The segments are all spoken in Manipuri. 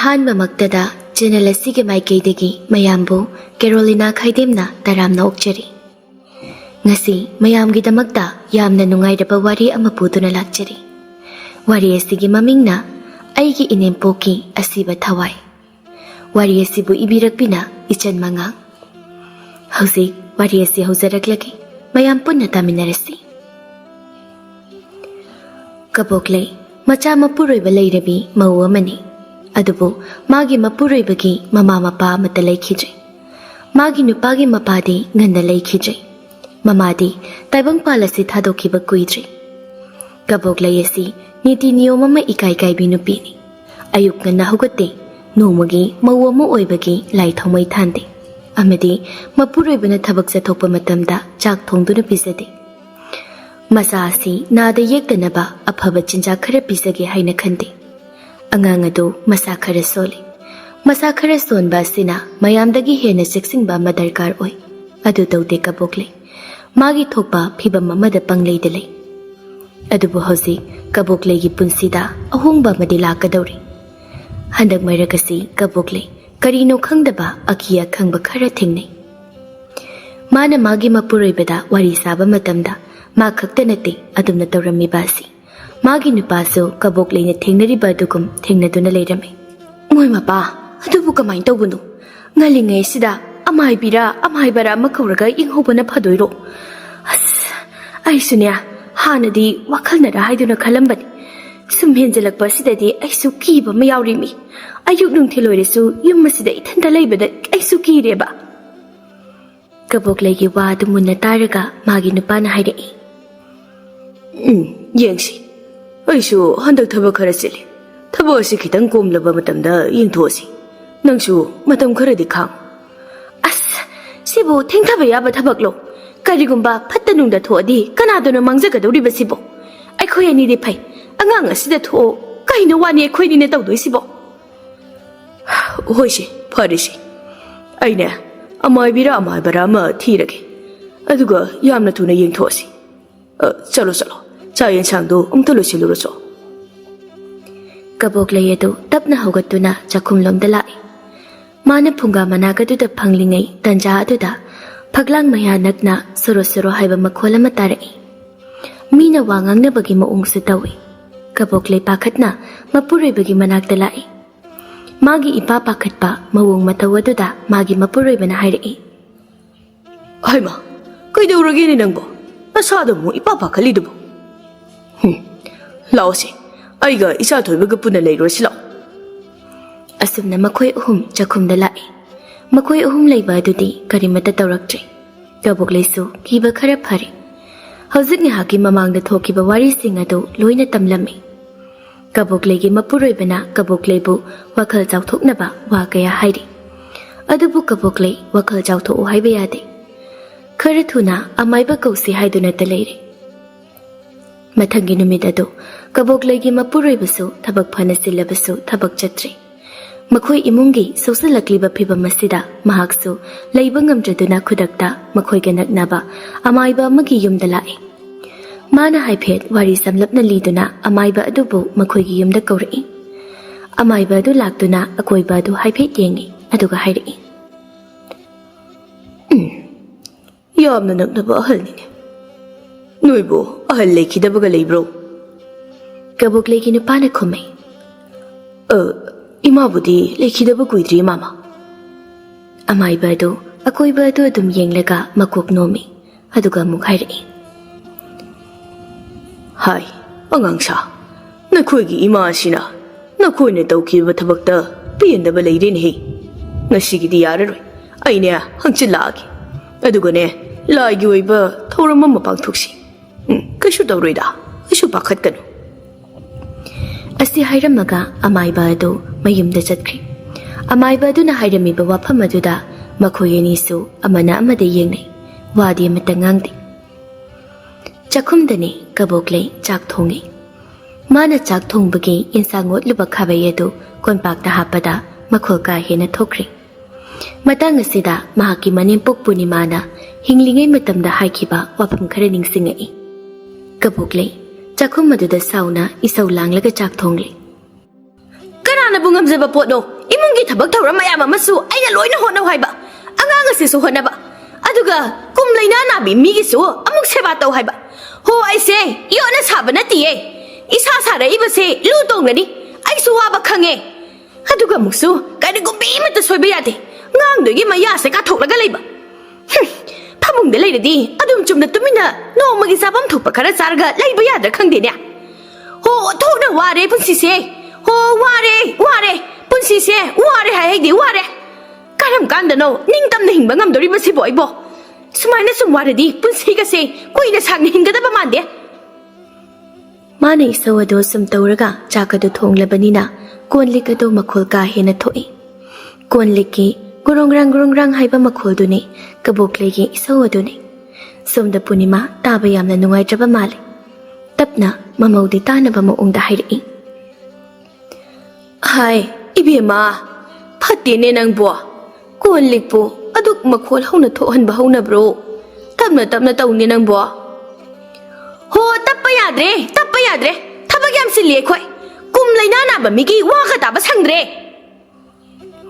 ꯑꯍꯥꯟꯕ ꯃꯛꯇꯗ ꯆꯦꯅꯦꯜ ꯑꯁꯤꯒꯤ ꯃꯥꯏꯀꯩꯗꯒꯤ ꯃꯌꯥꯝꯕꯨ ꯀꯦꯔꯣꯂꯤꯅꯥ ꯈꯥꯏꯗꯦꯝꯅ ꯇꯔꯥꯝꯅ ꯑꯣꯛꯆꯔꯤ꯫ ꯉꯁꯤ ꯃꯌꯥꯝꯒꯤꯗꯃꯛꯇ ꯌꯥꯝꯅ ꯅꯨꯡꯉꯥꯏꯔꯕ ꯋꯥꯔꯤ ꯑꯃ ꯄꯨꯗꯨꯅ ꯂꯥꯛꯆꯔꯤ꯫ ꯋꯥꯔꯤ ꯑꯁꯤꯒꯤ ꯃꯃꯤꯡꯅ ꯑꯩꯒꯤ ꯏꯅꯦꯝꯄꯣꯛꯀꯤ ꯑꯁꯤꯕ ꯊꯋꯥꯏ꯫ ꯋꯥꯔꯤ ꯑꯁꯤꯕꯨ ꯏꯕꯤꯔꯛꯄꯤꯅ ꯏꯆꯟ ꯃꯉꯥꯡ꯫ ꯍꯧꯖꯤꯛ ꯋꯥꯔꯤ ꯑꯁꯤ ꯍꯧꯖꯔꯛꯂꯒꯦ, ꯃꯌꯥꯝ ꯄꯨꯟꯅ ꯇꯥꯃꯤꯟꯅꯔꯁꯤ꯫ ꯀꯕꯣꯛꯂꯩ ꯃꯆꯥ ꯃꯄꯨꯔꯣꯏꯕ ꯂꯩꯔꯕꯤ ꯃꯧ ꯑꯃꯅꯤ꯫ ꯑꯗꯨꯕꯨ ꯃꯥꯒꯤ ꯃꯄꯨꯔꯣꯏꯕꯒꯤ ꯃꯃꯥ ꯃꯄꯥ ꯑꯃꯠꯇ ꯂꯩꯈꯤꯗ꯭ꯔꯦ꯫ ꯃꯥꯒꯤ ꯅꯨꯄꯥꯒꯤ ꯃꯄꯥꯗꯤ ꯉꯟꯅ ꯂꯩꯈꯤꯗ꯭ꯔꯦ꯫ ꯃꯃꯥꯗꯤ ꯇꯥꯏꯕꯪꯄꯥꯜ ꯑꯁꯤ ꯊꯥꯗꯣꯛꯈꯤꯕ ꯀꯨꯏꯗ꯭ꯔꯤ꯫ ꯀꯕꯣꯛꯂꯩ ꯑꯁꯤ ꯅꯤꯇꯤ ꯅꯤꯌꯣꯝ ꯑꯃ ꯏꯀꯥꯏ ꯀꯥꯏꯕꯤ ꯅꯨꯄꯤꯅꯤ꯫ ꯑꯌꯨꯛ ꯉꯟꯅ ꯍꯧꯒꯠꯇꯦ, ꯅꯣꯡꯃꯒꯤ ꯃꯧ ꯑꯃ ꯑꯣꯏꯕꯒꯤ ꯂꯥꯏ ꯊꯥꯎꯃꯩ ꯊꯥꯟꯗꯦ, ꯑꯃꯗꯤ ꯃꯄꯨꯔꯣꯏꯕꯅ ꯊꯕꯛ ꯆꯠꯊꯣꯛꯄ ꯃꯇꯝꯗ ꯆꯥꯛ ꯊꯣꯡꯗꯨꯅ ꯄꯤꯖꯗꯦ꯫ ꯃꯆꯥ ꯑꯁꯤ ꯅꯥꯗ ꯌꯦꯛꯇꯅꯕ ꯑꯐꯕ ꯆꯤꯟꯖꯥꯛ ꯈꯔ ꯄꯤꯖꯒꯦ ꯍꯥꯏꯅ ꯈꯟꯗꯦ꯫ ꯑꯉꯥꯡ ꯑꯗꯨ ꯃꯁꯥ ꯈꯔ ꯁꯣꯜꯂꯤ꯫ ꯃꯁꯥ ꯈꯔ ꯁꯣꯟꯕ ꯑꯁꯤꯅ ꯃꯌꯥꯝꯗꯒꯤ ꯍꯦꯟꯅ ꯆꯦꯛꯁꯤꯟꯕ ꯑꯃ ꯗꯔꯀꯥꯔ ꯑꯣꯏ꯫ ꯑꯗꯨ ꯇꯧꯗꯦ ꯀꯕꯣꯛꯂꯩ꯫ ꯃꯥꯒꯤ ꯊꯣꯛꯄ ꯐꯤꯚꯝ ꯑꯃꯗ ꯄꯪꯂꯩꯗ ꯂꯩ꯫ ꯑꯗꯨꯕꯨ ꯍꯧꯖꯤꯛ ꯀꯕꯣꯛꯂꯩꯒꯤ ꯄꯨꯟꯁꯤꯗ ꯑꯍꯣꯡꯕ ꯑꯃꯗꯤ ꯂꯥꯛꯀꯗꯧꯔꯤ꯫ ꯍꯟꯗꯛ ꯃꯔꯛ ꯑꯁꯤ ꯀꯕꯣꯛꯂꯩ ꯀꯔꯤꯅꯣ ꯈꯪꯗꯕ ꯑꯀꯤ ꯑꯈꯪꯕ ꯈꯔ ꯊꯦꯡꯅꯩ꯫ ꯃꯥꯅ ꯃꯥꯒꯤ ꯃꯄꯨꯔꯣꯏꯕꯗ ꯋꯥꯔꯤ ꯁꯥꯕ ꯃꯇꯝꯗ ꯃꯥ ꯈꯛꯇ ꯅꯠꯇꯦ ꯑꯗꯨꯝꯅ ꯇꯧꯔꯝꯃꯤꯕ ꯑꯁꯤ ꯃꯥꯒꯤ ꯅꯨꯄꯥꯁꯨ ꯀꯕꯣꯛꯂꯩꯅ ꯊꯦꯡꯅꯔꯤꯕ ꯑꯗꯨꯒꯨꯝ ꯊꯦꯡꯅꯗꯨꯅ ꯂꯩꯔꯝꯃꯤ꯫ ꯃꯣꯏ ꯃꯄꯥ, ꯑꯗꯨꯕꯨ ꯀꯃꯥꯏꯅ ꯇꯧꯕꯅꯣ? ꯉꯜꯂꯤꯉꯩꯁꯤꯗ ꯑꯃꯥꯏꯕꯤꯔ ꯑꯃꯥꯏꯕꯔ ꯑꯃ ꯀꯧꯔꯒ ꯌꯦꯡꯍꯧꯕꯅ ꯐꯗꯣꯏꯔꯣ? ꯑꯁ, ꯑꯩꯁꯨꯅꯦ ꯍꯥꯟꯅꯗꯤ ꯋꯥꯈꯜꯅꯔ ꯍꯥꯏꯗꯨꯅ ꯈꯜꯂꯝꯕꯅꯤ꯫ ꯁꯨꯝ ꯍꯦꯟꯖꯜꯂꯛꯄ ꯑꯁꯤꯗꯗꯤ ꯑꯩꯁꯨ ꯀꯤꯕ ꯑꯃ ꯌꯥꯎꯔꯤꯃꯤ꯫ ꯑꯌꯨꯛ ꯅꯨꯡꯊꯤꯜ ꯑꯣꯏꯔꯁꯨ ꯌꯨꯝ ꯑꯁꯤꯗ ꯏꯊꯟꯇ ꯂꯩꯕꯗ ꯑꯩꯁꯨ ꯀꯤꯔꯦꯕ꯫ ꯀꯕꯣꯛꯂꯩꯒꯤ ꯋꯥ ꯑꯗꯨ ꯃꯨꯟꯅ ꯇꯥꯔꯒ ꯃꯥꯒꯤ ꯅꯨꯄꯥꯅ ꯍꯥꯏꯔꯛꯏ꯫ ꯌꯦꯡꯁꯤ. ꯑꯩꯁꯨ ꯍꯟꯗꯛ ꯊꯕꯛ ꯈꯔ ꯆꯤꯜꯂꯤ. ꯊꯕꯛ ꯑꯁꯤ ꯈꯤꯇꯪ ꯀꯣꯝꯂꯕ ꯃꯇꯝꯗ ꯌꯦꯡꯊꯣꯛꯑꯁꯤ. ꯅꯪꯁꯨ ꯃꯇꯝ ꯈꯔꯗꯤ ꯈꯥꯡꯉꯨ. ꯑꯁ, ꯁꯤꯕꯨ ꯊꯦꯡꯊꯕ ꯌꯥꯕ ꯊꯕꯛꯂꯣ? ꯀꯔꯤꯒꯨꯝꯕ ꯐꯠꯇ ꯅꯨꯡꯗ ꯊꯣꯛꯑꯗꯤ ꯀꯅꯥꯗꯨꯅ ꯃꯥꯡꯖꯒꯗꯧꯔꯤꯕ ꯁꯤꯕꯣ? ꯑꯩꯈꯣꯏ ꯑꯅꯤꯗꯤ ꯐꯩ, ꯑꯉꯥꯡ ꯑꯁꯤꯗ ꯊꯣꯛꯑꯣ ꯀꯩꯅꯣ ꯋꯥꯅꯤ ꯑꯩꯈꯣꯏꯅꯤꯅ ꯇꯧꯗꯣꯏꯁꯤꯕꯣ? ꯍꯣꯏꯁꯤ, ꯐꯔꯦꯁꯤ. ꯑꯩꯅꯦ ꯑꯃꯥꯏꯕꯤꯔ ꯑꯃꯥꯏꯕꯔ ꯑꯃ ꯊꯤꯔꯒꯦ. ꯑꯗꯨꯒ ꯌꯥꯝꯅ ꯊꯨꯅ ꯌꯦꯡꯊꯣꯛꯑꯁꯤ. ꯆꯠꯂꯣ ꯆꯠꯂꯣ, ꯆꯥꯛ ꯌꯦꯟꯁꯥꯡꯗꯣ ꯑꯃꯨꯛꯇ ꯂꯣꯏꯁꯤꯜꯂꯨꯔꯁꯨ. ꯀꯕꯣꯛꯂꯩ ꯑꯗꯨ ꯇꯞꯅ ꯍꯧꯒꯠꯇꯨꯅ ꯆꯥꯛꯈꯨꯝꯂꯣꯝꯗ ꯂꯥꯛꯏ꯫ ꯃꯥꯅ ꯐꯨꯡꯒꯥ ꯃꯅꯥꯛ ꯑꯗꯨꯗ ꯐꯪꯂꯤꯉꯩ ꯇꯟꯖꯥ ꯑꯗꯨꯗ ꯐꯛꯂꯥꯡ ꯃꯌꯥ ꯅꯛꯅ ꯁꯣꯔꯣ ꯁꯣꯔꯣ ꯍꯥꯏꯕ ꯃꯈꯣꯜ ꯑꯃ ꯇꯥꯔꯛꯏ꯫ ꯃꯤꯅ ꯋꯥ ꯉꯥꯡꯅꯕꯒꯤ ꯃꯑꯣꯡꯁꯨ ꯇꯧꯏ꯫ ꯀꯕꯣꯛꯂꯩ ꯄꯥꯈꯠꯅ ꯃꯄꯨꯔꯣꯏꯕꯒꯤ ꯃꯅꯥꯛꯇ ꯂꯥꯛꯏ꯫ ꯃꯥꯒꯤ ꯏꯄꯥ ꯄꯥꯈꯠꯄ ꯃꯑꯣꯡ ꯃꯇꯧ ꯑꯗꯨꯗ ꯃꯥꯒꯤ ꯃꯄꯨꯔꯣꯏꯕꯅ ꯍꯥꯏꯔꯛꯏ꯫ ꯍꯩꯃꯥ, ꯀꯩꯗꯧꯔꯒꯦꯅꯦ ꯅꯪꯕꯣ? ꯅꯁꯥꯗ ꯑꯃꯨꯛ ꯏꯄꯥ ꯄꯥꯈꯠꯂꯤꯗꯨꯕꯣ? ꯂꯥꯛꯑꯣꯁꯤ, ꯑꯩꯒ ꯏꯆꯥ ꯊꯣꯏꯕꯒ ꯄꯨꯟꯅ ꯂꯩꯔꯨꯔꯁꯤ ꯂꯥꯛꯑꯣ. ꯑꯁꯨꯝꯅ ꯃꯈꯣꯏ ꯑꯍꯨꯝ ꯆꯥꯛꯈꯨꯝꯗ ꯂꯥꯛꯏ꯫ ꯃꯈꯣꯏ ꯑꯍꯨꯝ ꯂꯩꯕ ꯑꯗꯨꯗꯤ ꯀꯔꯤꯃꯠꯇ ꯇꯧꯔꯛꯇ꯭ꯔꯤ꯫ ꯀꯕꯣꯛꯂꯩꯁꯨ ꯀꯤꯕ ꯈꯔ ꯐꯔꯦ꯫ ꯍꯧꯖꯤꯛ ꯉꯥꯏꯍꯥꯛꯀꯤ ꯃꯃꯥꯡꯗ ꯊꯣꯛꯈꯤꯕ ꯋꯥꯔꯤꯁꯤꯡ ꯑꯗꯨ ꯂꯣꯏꯅ ꯇꯝꯂꯝꯃꯤ꯫ ꯀꯕꯣꯛꯂꯩꯒꯤ ꯃꯄꯨꯔꯣꯏꯕꯅ ꯀꯕꯣꯛꯂꯩꯕꯨ ꯋꯥꯈꯜ ꯆꯥꯎꯊꯣꯛꯅꯕ ꯋꯥ ꯀꯌꯥ ꯍꯥꯏꯔꯤ꯫ ꯑꯗꯨꯕꯨ ꯀꯕꯣꯛꯂꯩ ꯋꯥꯈꯜ ꯆꯥꯎꯊꯣꯛꯎ ꯍꯥꯏꯕ ꯌꯥꯗꯦ꯫ ꯈꯔ ꯊꯨꯅ ꯑꯃꯥꯏꯕ ꯀꯧꯁꯤ ꯍꯥꯏꯗꯨꯅꯇ ꯂꯩꯔꯦ꯫ ꯃꯊꯪꯒꯤ ꯅꯨꯃꯤꯠ ꯑꯗꯨ ꯀꯕꯣꯛꯂꯩꯒꯤ ꯃꯄꯨꯔꯣꯏꯕꯁꯨ ꯊꯕꯛ ꯐꯅ ꯆꯤꯜꯂꯕꯁꯨ ꯊꯕꯛ ꯆꯠꯇ꯭ꯔꯤ꯫ ꯃꯈꯣꯏ ꯏꯃꯨꯡꯒꯤ ꯁꯣꯛꯆꯜꯂꯛꯂꯤꯕ ꯐꯤꯚꯝ ꯑꯁꯤꯗ ꯃꯍꯥꯛꯁꯨ ꯂꯩꯕ ꯉꯝꯗ꯭ꯔꯗꯨꯅ ꯈꯨꯗꯛꯇ ꯃꯈꯣꯏꯒ ꯅꯛꯅꯕ ꯑꯃꯥꯏꯕ ꯑꯃꯒꯤ ꯌꯨꯝꯗ ꯂꯥꯛꯏ꯫ ꯃꯥꯅ ꯍꯥꯏꯐꯦꯠ ꯋꯥꯔꯤ ꯁꯝꯂꯞꯅ ꯂꯤꯗꯨꯅ ꯑꯃꯥꯏꯕ ꯑꯗꯨꯕꯨ ꯃꯈꯣꯏꯒꯤ ꯌꯨꯝꯗ ꯀꯧꯔꯛꯏ꯫ ꯑꯃꯥꯏꯕ ꯑꯗꯨ ꯂꯥꯛꯇꯨꯅ ꯑꯀꯣꯏꯕ ꯑꯗꯨ ꯍꯥꯏꯐꯦꯠ ꯌꯦꯡꯏ, ꯑꯗꯨꯒ ꯍꯥꯏꯔꯛꯏ꯫ ꯌꯥꯝꯅ ꯅꯛꯅꯕ ꯑꯍꯜꯅꯤꯅꯦ. ꯅꯣꯏꯕꯨ ꯑꯍꯜ ꯂꯩꯈꯤꯗꯕꯒ ꯂꯩꯕ꯭ꯔꯣ? ꯀꯕꯣꯛꯂꯩꯒꯤ ꯅꯨꯄꯥꯅ ꯈꯨꯝꯃꯩ꯫ ꯏꯃꯥꯕꯨꯗꯤ ꯂꯩꯈꯤꯗꯕ ꯀꯨꯏꯗ꯭ꯔꯤ ꯃꯥꯃꯥ. ꯑꯃꯥꯏꯕ ꯑꯗꯨ ꯑꯀꯣꯏꯕ ꯑꯗꯨ ꯑꯗꯨꯝ ꯌꯦꯡꯂꯒ ꯃꯀꯣꯛ ꯅꯣꯝꯃꯤ, ꯑꯗꯨꯒ ꯑꯃꯨꯛ ꯍꯥꯏꯔꯛꯏ꯫ ꯍꯥꯏ ꯑꯉꯥꯡꯁꯥ, ꯅꯈꯣꯏꯒꯤ ꯏꯃꯥ ꯑꯁꯤꯅ ꯅꯈꯣꯏꯅ ꯇꯧꯈꯤꯕ ꯊꯕꯛꯇ ꯄꯦꯟꯗꯕ ꯂꯩꯔꯦꯅꯦꯍꯦ. ꯉꯁꯤꯒꯤꯗꯤ ꯌꯥꯔꯔꯣꯏ. ꯑꯩꯅꯦ ꯍꯪꯆꯤꯠ ꯂꯥꯛꯑꯒꯦ. ꯑꯗꯨꯒꯅꯦ ꯂꯥꯏꯒꯤ ꯑꯣꯏꯕ ꯊꯧꯔꯝ ꯑꯃ ꯄꯥꯡꯊꯣꯛꯁꯤ. ꯀꯩꯁꯨ ꯇꯧꯔꯣꯏꯗ, ꯀꯩꯁꯨ ꯄꯥꯈꯠꯀꯅꯨ. ꯑꯁꯤ ꯍꯥꯏꯔꯝꯃꯒ ꯑꯃꯥꯏꯕ ꯑꯗꯨ ꯃꯌꯨꯝꯗ ꯆꯠꯈ꯭ꯔꯤ꯫ ꯑꯃꯥꯏꯕ ꯑꯗꯨꯅ ꯍꯥꯏꯔꯝꯃꯤꯕ ꯋꯥꯐꯝ ꯑꯗꯨꯗ ꯃꯈꯣꯏ ꯑꯅꯤꯁꯨ ꯑꯃꯅ ꯑꯃꯗ ꯌꯦꯡꯅꯩ, ꯋꯥꯗꯤ ꯑꯃꯠꯇ ꯉꯥꯡꯗꯦ꯫ ꯆꯥꯛꯈꯨꯝꯗꯅꯤ ꯀꯕꯣꯛꯂꯩ ꯆꯥꯛ ꯊꯣꯡꯉꯤ꯫ ꯃꯥꯅ ꯆꯥꯛ ꯊꯣꯡꯕꯒꯤ ꯏꯟꯁꯥꯡ ꯑꯣꯠꯂꯨꯕ ꯈꯥꯕꯩ ꯑꯗꯨ ꯀꯣꯟꯄꯥꯛꯇ ꯍꯥꯞꯄꯗ ꯃꯈꯣꯜ ꯀꯥ ꯍꯦꯟꯅ ꯊꯣꯛꯈ꯭ꯔꯦ꯫ ꯃꯇꯥꯡ ꯑꯁꯤꯗ ꯃꯍꯥꯛꯀꯤ ꯃꯅꯦꯝꯄꯣꯛ ꯄꯨꯔꯅꯤꯃꯥꯅ ꯍꯤꯡꯂꯤꯉꯩ ꯃꯇꯝꯗ ꯍꯥꯏꯈꯤꯕ ꯋꯥꯐꯝ ꯈꯔ ꯅꯤꯡꯁꯤꯡꯉꯛꯏ꯫ ꯀꯕꯣꯛꯂꯩ ꯆꯥꯛꯈꯨꯝ ꯑꯗꯨꯗ ꯁꯥꯎꯅ ꯏꯁꯧ ꯂꯥꯡꯂꯒ ꯆꯥꯛ ꯊꯣꯡꯂꯤ꯫ ꯀꯅꯥꯅꯕꯨ ꯉꯝꯖꯕ ꯄꯣꯠꯅꯣ imungi thabak thawra mayam amasu aina loina honau haiba angang asisu honaba aduga kum laina nabi migisu amuk seba taw haiba ho aise iona saba natiye isa sara ibase lu tongnani aisu waba khange aduga muksu kaini gumbi mata soiba yade ngang dogi maya se ka thoklaga leiba phamungda leiradi adum chumna tumina nomagi sabam thukpa khara sarga leiba yadra khangde ne ho thona ware punsi se ho ware punsi se ware hai di ware karam kanda no ningtam na hingba ngam dori basi boy bo sumaina sum ware di punsi ga se koina sang hinga da ba mande mane sawado sum tawraga chakadu thonglabanina konlikado makhol ka hena thoi konliki gurong rang haiba makhol duni kaboklegi isawaduni somda punima taba yamna nungai jaba male tapna mamaudi tanaba ma ongda hairi hai ibema phatti ne nang bo konlikpo aduk makhol hauna thohan ba hauna bro tapna tawni nang bo ho tappa yadre thabag yam sili khoi kum laina na ba migi wa ka ta ba sangdre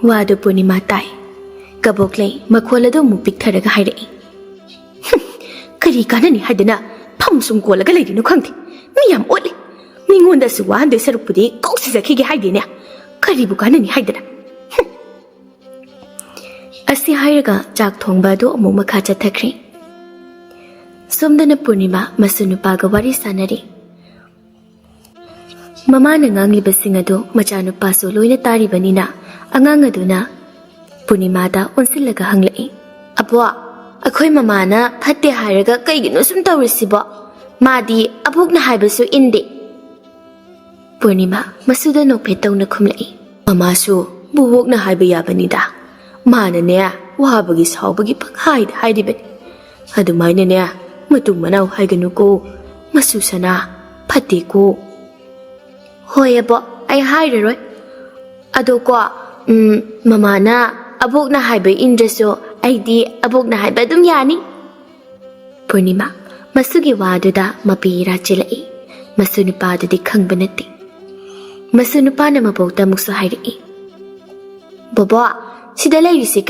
wadu punima tai kaboklei makholado mu piktharaga hairi kari kanani hadana pham sum kolaga leidinu khangti miyam oli ningonda su wa hande sarupudi koksi zakhi ge haidine kari bu kanani haidana asi hairaga chak thongba do amu makha chathakri somdana punima masunupaga wari sanari mamana ngangi basingado machanupa so loina tari banina angang aduna punimada onsilaga hanglai apwa akhoi mamana phatte hairaga kaigino sum tawrisibo madi abukna haibasu inde punima masuda no petawna khumlai mama su buwokna haiba yabanida mana ne wabagi sawbagi panghaid haidibet adumaina ne matung manau haiganu ko masusana phatte ko hoyabo ai hairaroi ado ko mamana abukna haiba indraso aidi abukna haiba dum yani punima masugi waduda mapira chilai masunupa dudi khangbanati masunupa na mabokta muksu hairi bobo sida lairisi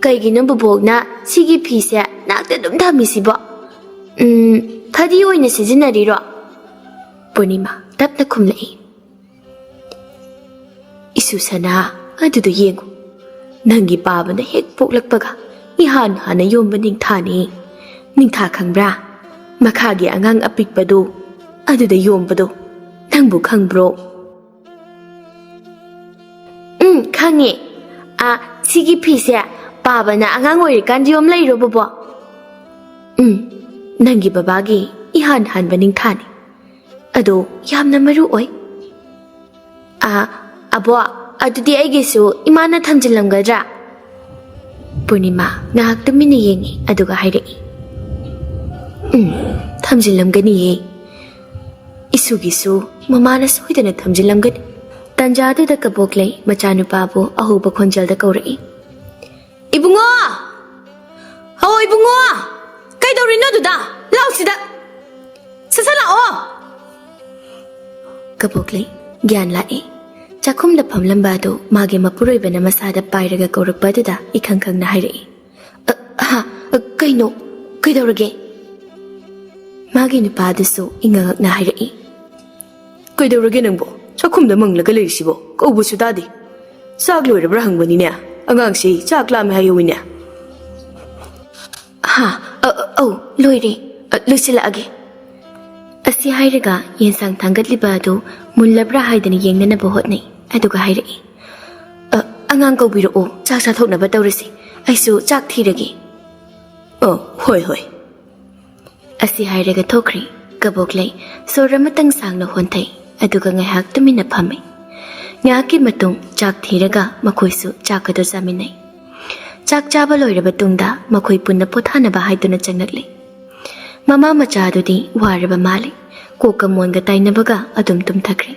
kaigino bobokna sigi phise nakta dum thamisibo phadi oina sijinariro punima tapna khumlai isusana adudu yengu nangi babana hek poklakpaga ihan hana yomba ningtha khangbra makhagi angang apikpado aduda yombado nangbu khangbro khange a sigi phise babana angang oirikan yom lairo bobo nangi babagi ihan hanba ningthani ado yamna maru oi abo adudi aigisu imana thamjilamgadra punima ngahak tumina yengi aduga hairei thamjilamgani ye isugisu mamana soidana thamjilamgani tanjadu da kaboklei machanupa bu ahuba khonjal da kaurei ibungo kaidorino duda lausida sasala o kaboklei gyan lai chakhum da phamlamba do mage mapuroi bana masada pairaga kaurakpa da ikhang na hairei kaino kaidorage mage nupa dasu ingak na hairei kaidorage nangbo chakhum da manglaga leirisibo kaubu sudadi sak loirabra hangbani ne angang si chak lame hayowine loire lusila age asi hairaga yensang thangatliba do mullabra haidani yengnana bohotnai aduga hairei angang kaubiro o chak sa thokna ba tawrisi aisu chak thirage hoi asi hairaga thokri kaboklei soramatang sangna honthai aduga ngahak tumina phame ngaki matung chak thiraga makhoisu chakado jaminai chak chaba loiraba tungda makhoi punna pothana ba haiduna changnakle mama macha dudi waraba male koka monga tainabaga adum tum thakre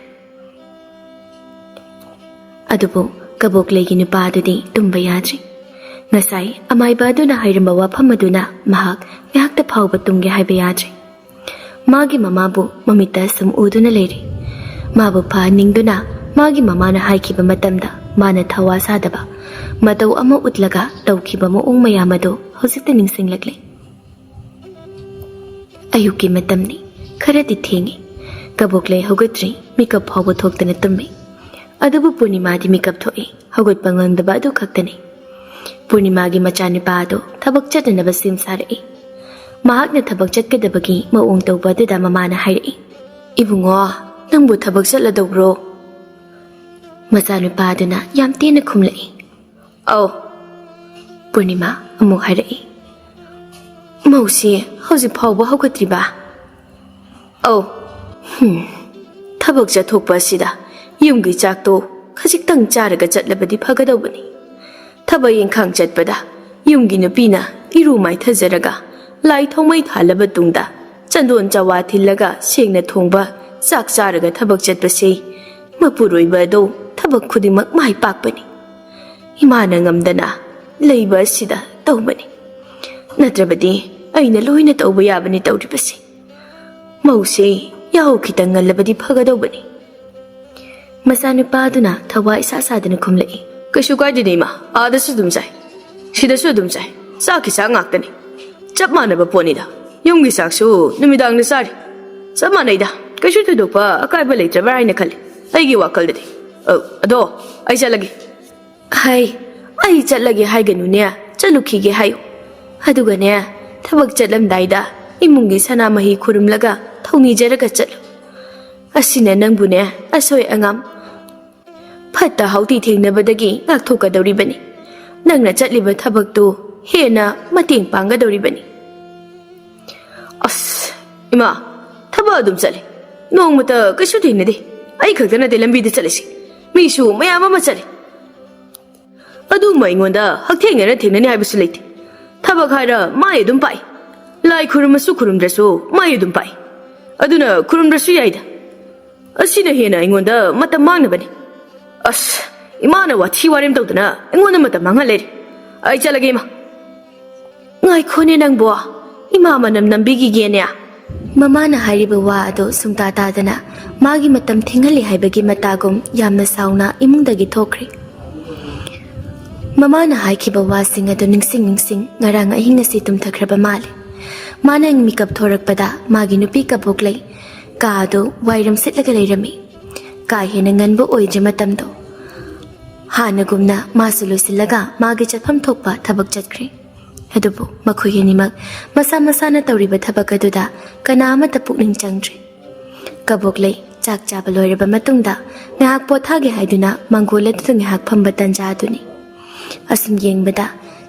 adubo kaboklegi nupa dudi tumba yadri ngasai amai baduna hairamba wafam aduna mahak ngakta phawba tumge haiba yadri magi mama bu mamita sum uduna leire mabu pha ningduna magi mama na haikiba matamda ꯃꯥꯅ ꯊꯋꯥ ꯁꯥꯗꯕ ꯃꯇꯧ ꯑꯃ ꯎꯠꯂꯒ ꯇꯧꯈꯤꯕ ꯃꯑꯣꯡ ꯃꯌꯥꯝ ꯑꯗꯨ ꯍꯧꯖꯤꯛꯇ ꯅꯤꯡꯁꯤꯡꯂꯛꯂꯦ꯫ ꯑꯌꯨꯛꯀꯤ ꯃꯇꯝꯅꯤ, ꯈꯔꯗꯤ ꯊꯦꯡꯉꯤ꯫ ꯀꯕꯣꯛꯂꯩ ꯍꯧꯒꯠꯇ꯭ꯔꯤ, ꯃꯤꯀꯞ ꯐꯥꯎꯕ ꯊꯣꯛꯇꯅ ꯇꯨꯝꯃꯤ꯫ ꯑꯗꯨꯕꯨ ꯄꯨꯔꯅꯤꯃꯥꯗꯤ ꯃꯤꯀꯞ ꯊꯣꯛꯏ, ꯍꯧꯒꯠꯄ ꯉꯝꯗꯕ ꯑꯗꯨ ꯈꯛꯇꯅꯤ꯫ ꯄꯨꯔꯅꯤꯃꯥꯒꯤ ꯃꯆꯥꯅꯨꯄꯥ ꯑꯗꯨ ꯊꯕꯛ ꯆꯠꯅꯅꯕ ꯁꯦꯝ ꯁꯥꯔꯛꯏ꯫ ꯃꯍꯥꯛꯅ ꯊꯕꯛ ꯆꯠꯀꯗꯕꯒꯤ ꯃꯑꯣꯡ ꯇꯧꯕ ꯑꯗꯨꯗ ꯃꯃꯥꯅ ꯍꯥꯏꯔꯛꯏ, "ꯏꯕꯨꯡꯉꯣ, ꯅꯪꯕꯨ ꯊꯕꯛ ꯆꯠꯂꯗꯧꯕ꯭ꯔꯣ?" ꯃꯆꯥꯅꯨꯄꯥ ꯑꯗꯨꯅ ꯌꯥꯝ ꯇꯦꯟꯅ ꯈꯨꯝꯂꯛꯏ, "ꯑꯧ." ꯄꯨꯔꯅꯤꯃꯥ ꯑꯃꯨꯛ ꯍꯥꯏꯔꯛꯏ, "ꯃꯧꯁꯤ ꯍꯧꯖꯤꯛ ꯐꯥꯎꯕ ꯍꯧꯒꯠꯇ꯭ꯔꯤꯕ?" "ꯑꯧ." "ꯊꯕꯛ ꯆꯠꯊꯣꯛꯄ ꯑꯁꯤꯗ ꯌꯨꯝꯒꯤ ꯆꯥꯛꯇꯣ ꯈꯖꯤꯛꯇꯪ ꯆꯥꯔꯒ ꯆꯠꯂꯕꯗꯤ ꯐꯒꯗꯧꯕꯅꯤ꯫ ꯊꯕꯛ ꯏꯪꯈꯥꯡ ꯆꯠꯄꯗ ꯌꯨꯝꯒꯤ ꯅꯨꯄꯤꯅ ꯏꯔꯨ ꯃꯥꯏꯊꯖꯔꯒ ꯂꯥꯏ ꯊꯥꯎꯃꯩ ꯊꯥꯜꯂꯕ ꯇꯨꯡꯗ ꯆꯟꯗꯣꯟ ꯆꯋꯥ ꯊꯤꯜꯂꯒ ꯁꯦꯡꯅ ꯊꯣꯡꯕ ꯆꯥꯛ ꯆꯥꯔꯒ ꯊꯕꯛ ꯆꯠꯄꯁꯤ ꯃꯄꯨꯔꯣꯏꯕ ꯑꯗꯣ ꯊꯕꯛ ꯈꯨꯗꯤꯡꯃꯛ ꯃꯥꯏ ꯄꯥꯛꯄꯅꯤ꯫ ꯏꯃꯥꯅ ꯉꯝꯗꯅ ꯂꯩꯕ ꯑꯁꯤꯗ ꯇꯧꯕꯅꯤ, ꯅꯠꯇ꯭ꯔꯕꯗꯤ ꯑꯩꯅ ꯂꯣꯏꯅ ꯇꯧꯕ ꯌꯥꯕꯅꯤ ꯇꯧꯔꯤꯕꯁꯤ꯫ ꯃꯧꯁꯤ ꯌꯥꯍꯧ ꯈꯤꯇꯪ ꯉꯜꯂꯕꯗꯤ ꯐꯒꯗꯧꯕꯅꯤ." ꯃꯆꯥꯅꯨꯄꯥ ꯑꯗꯨꯅ ꯊꯋꯥ ꯏꯁꯥ ꯁꯥꯗꯅ ꯈꯨꯝꯂꯛꯏ, "ꯀꯩꯁꯨ ꯀꯥꯏꯗꯦꯅꯦ ꯏꯃꯥ, ꯑꯥꯗꯁꯨ ꯑꯗꯨꯝ ꯆꯥꯏ, ꯁꯤꯗꯁꯨ ꯑꯗꯨꯝ ꯆꯥꯏ, ꯆꯥꯛꯀꯤ ꯆꯥꯛ ꯉꯥꯛꯇꯅꯤ, ꯆꯞ ꯃꯥꯟꯅꯕ ꯄꯣꯠꯅꯤꯗ꯫ ꯌꯨꯝꯒꯤ ꯆꯥꯛꯁꯨ ꯅꯨꯃꯤꯗꯥꯡꯗ ꯆꯥꯔꯤ, ꯆꯞ ꯃꯥꯟꯅꯩꯗ, ꯀꯩꯁꯨ ꯊꯣꯏꯗꯣꯛꯄ ꯑꯀꯥꯏꯕ ꯂꯩꯇ꯭ꯔꯕ꯭ꯔꯥ ꯍꯥꯏꯅ ꯈꯜꯂꯤ ꯑꯩꯒꯤ ꯋꯥꯈꯜꯗꯗꯤ꯫ ꯑꯗꯣ ꯑꯩ ꯆꯠꯂꯒꯦ." "ꯑꯩ ꯆꯠꯂꯒꯦ ꯍꯥꯏꯒꯅꯨꯅꯦ, ꯆꯠꯂꯨꯈꯤꯒꯦ ꯍꯥꯏꯌꯨ꯫ ꯑꯗꯨꯒꯅꯦ, ꯊꯕꯛ ꯆꯠꯂꯝꯗꯥꯏꯗ ꯏꯃꯨꯡꯒꯤ ꯁꯅꯥꯃꯍꯤ ꯈꯨꯔꯨꯝꯂꯒ ꯊꯧꯅꯤꯖꯔꯒ ꯆꯠꯂꯨ꯫ ꯑꯁꯤꯅ ꯅꯪꯕꯨꯅꯦ ꯑꯁꯣꯏ ꯑꯉꯥꯝ ꯐꯠꯇ ꯍꯥꯎꯊꯤ ꯊꯦꯡꯅꯕꯗꯒꯤ ꯉꯥꯛꯊꯣꯛꯀꯗꯧꯔꯤꯕꯅꯤ꯫ ꯅꯪꯅ ꯆꯠꯂꯤꯕ ꯊꯕꯛꯇꯨ ꯍꯦꯟꯅ ꯃꯇꯦꯡ ꯄꯥꯡꯒꯗꯧꯔꯤꯕꯅꯤ." "ꯑꯁ ꯏꯃꯥ, ꯊꯕꯛ ꯑꯗꯨꯝ ꯆꯠꯂꯤ, ꯅꯣꯡꯃꯇ ꯀꯩꯁꯨ ꯊꯦꯡꯅꯗꯦ꯫ ꯑꯩ ꯈꯛꯇ ꯅꯠꯇꯦ ꯂꯝꯕꯤꯗ ꯆꯠꯂꯤꯁꯤ, ꯃꯤꯁꯨ ꯃꯌꯥꯝ ꯑꯃ ꯆꯠꯂꯤ꯫ ꯑꯗꯨꯝꯕ ꯑꯩꯉꯣꯟꯗ ꯍꯛꯊꯦꯡꯅꯅ ꯊꯦꯡꯅꯅꯤ ꯍꯥꯏꯕꯁꯨ ꯂꯩꯇꯦ꯫ ꯊꯕꯛ ꯍꯥꯏꯔ ꯃꯥꯏ ꯑꯗꯨꯝ ꯄꯥꯛꯏ, ꯂꯥꯏ ꯈꯨꯔꯨꯝꯃꯁꯨ ꯈꯨꯔꯨꯝꯗ꯭ꯔꯁꯨ ꯃꯥꯏ ꯑꯗꯨꯝ ꯄꯥꯛꯏ꯫ ꯑꯗꯨꯅ ꯈꯨꯔꯨꯝꯗ꯭ꯔꯁꯨ ꯌꯥꯏꯗ, ꯑꯁꯤꯅ ꯍꯦꯟꯅ ꯑꯩꯉꯣꯟꯗ ꯃꯇꯝ ꯃꯥꯡꯅꯕꯅꯤ꯫ ꯑꯁ, ꯏꯃꯥꯅ ꯋꯥꯊꯤ ꯋꯥꯔꯦꯝ ꯇꯧꯗꯅ ꯑꯩꯉꯣꯟꯗ ꯃꯇꯝ ꯃꯥꯡꯍꯟ ꯂꯩꯔꯦ꯫ ꯑꯩ ꯆꯠꯂꯒꯦ ꯏꯃꯥ." "ꯉꯥꯏꯈꯣꯅꯦ ꯅꯪꯕꯣ, ꯏꯃꯥ ꯃꯅꯝ ꯅꯝꯕꯤꯈꯤꯒꯦꯅꯦ." ꯃꯃꯥꯅ ꯍꯥꯏꯔꯤꯕ ꯋꯥ ꯑꯗꯨ ꯁꯨꯡꯇꯥ ꯇꯥꯗꯅ ꯃꯥꯒꯤ ꯃꯇꯝ ꯊꯦꯡꯍꯜꯂꯤ ꯍꯥꯏꯕꯒꯤ ꯃꯇꯥꯒꯨꯝ ꯌꯥꯝꯅ ꯁꯥꯎꯅ ꯏꯃꯨꯡꯗꯒꯤ ꯊꯣꯛꯈ꯭ꯔꯦ꯫ ꯃꯃꯥꯅ ꯍꯥꯏꯈꯤꯕ ꯋꯥꯁꯤꯡ ꯑꯗꯨ ꯅꯤꯡꯁꯤꯡ ꯉꯔꯥꯡ ꯑꯍꯤꯡ ꯑꯁꯤ ꯇꯨꯝꯊꯈ꯭ꯔꯕ ꯃꯥꯜꯂꯦ꯫ ꯃꯥꯅ ꯃꯤꯀꯞ ꯊꯣꯔꯛꯄꯗ ꯃꯥꯒꯤ ꯅꯨꯄꯤ ꯀꯕꯣꯛꯂꯩ ꯀꯥ ꯑꯗꯨ ꯋꯥꯏꯔꯝ ꯁꯤꯠꯂꯒ ꯂꯩꯔꯝꯃꯤ꯫ ꯀꯥ ꯍꯦꯟꯅ ꯉꯟꯕ ꯑꯣꯏꯗ꯭ꯔꯤ ꯃꯇꯝꯗꯣ꯫ ꯍꯥꯟꯅꯒꯨꯝꯅ ꯃꯥꯁꯨ ꯂꯣꯏꯁꯤꯜꯂꯒ ꯃꯥꯒꯤ ꯆꯠꯐꯝ ꯊꯣꯛꯄ ꯊꯕꯛ ꯆꯠꯈ꯭ꯔꯦ꯫ ꯑꯗꯨꯕꯨ ꯃꯈꯣꯏ ꯑꯅꯤꯃꯛ ꯃꯁꯥ ꯃꯁꯥꯅ ꯇꯧꯔꯤꯕ ꯊꯕꯛ ꯑꯗꯨꯗ ꯀꯅꯥ ꯑꯃꯠꯇ ꯄꯨꯛꯅꯤꯡ ꯆꯪꯗ꯭ꯔꯦ꯫ ꯀꯕꯣꯛꯂꯩ ꯆꯥꯛ ꯆꯥꯕ ꯂꯣꯏꯔꯕ ꯃꯇꯨꯡꯗ ꯉꯥꯏꯍꯥꯛ ꯄꯣꯊꯥꯒꯦ ꯍꯥꯏꯗꯨꯅ ꯃꯥꯡꯒꯣꯜ ꯑꯗꯨꯗ ꯉꯥꯏꯍꯥꯛ ꯐꯝꯕ ꯇꯟꯖꯥ ꯑꯗꯨꯅꯤ꯫ ꯑꯁꯨꯝ ꯌꯦꯡꯕꯗ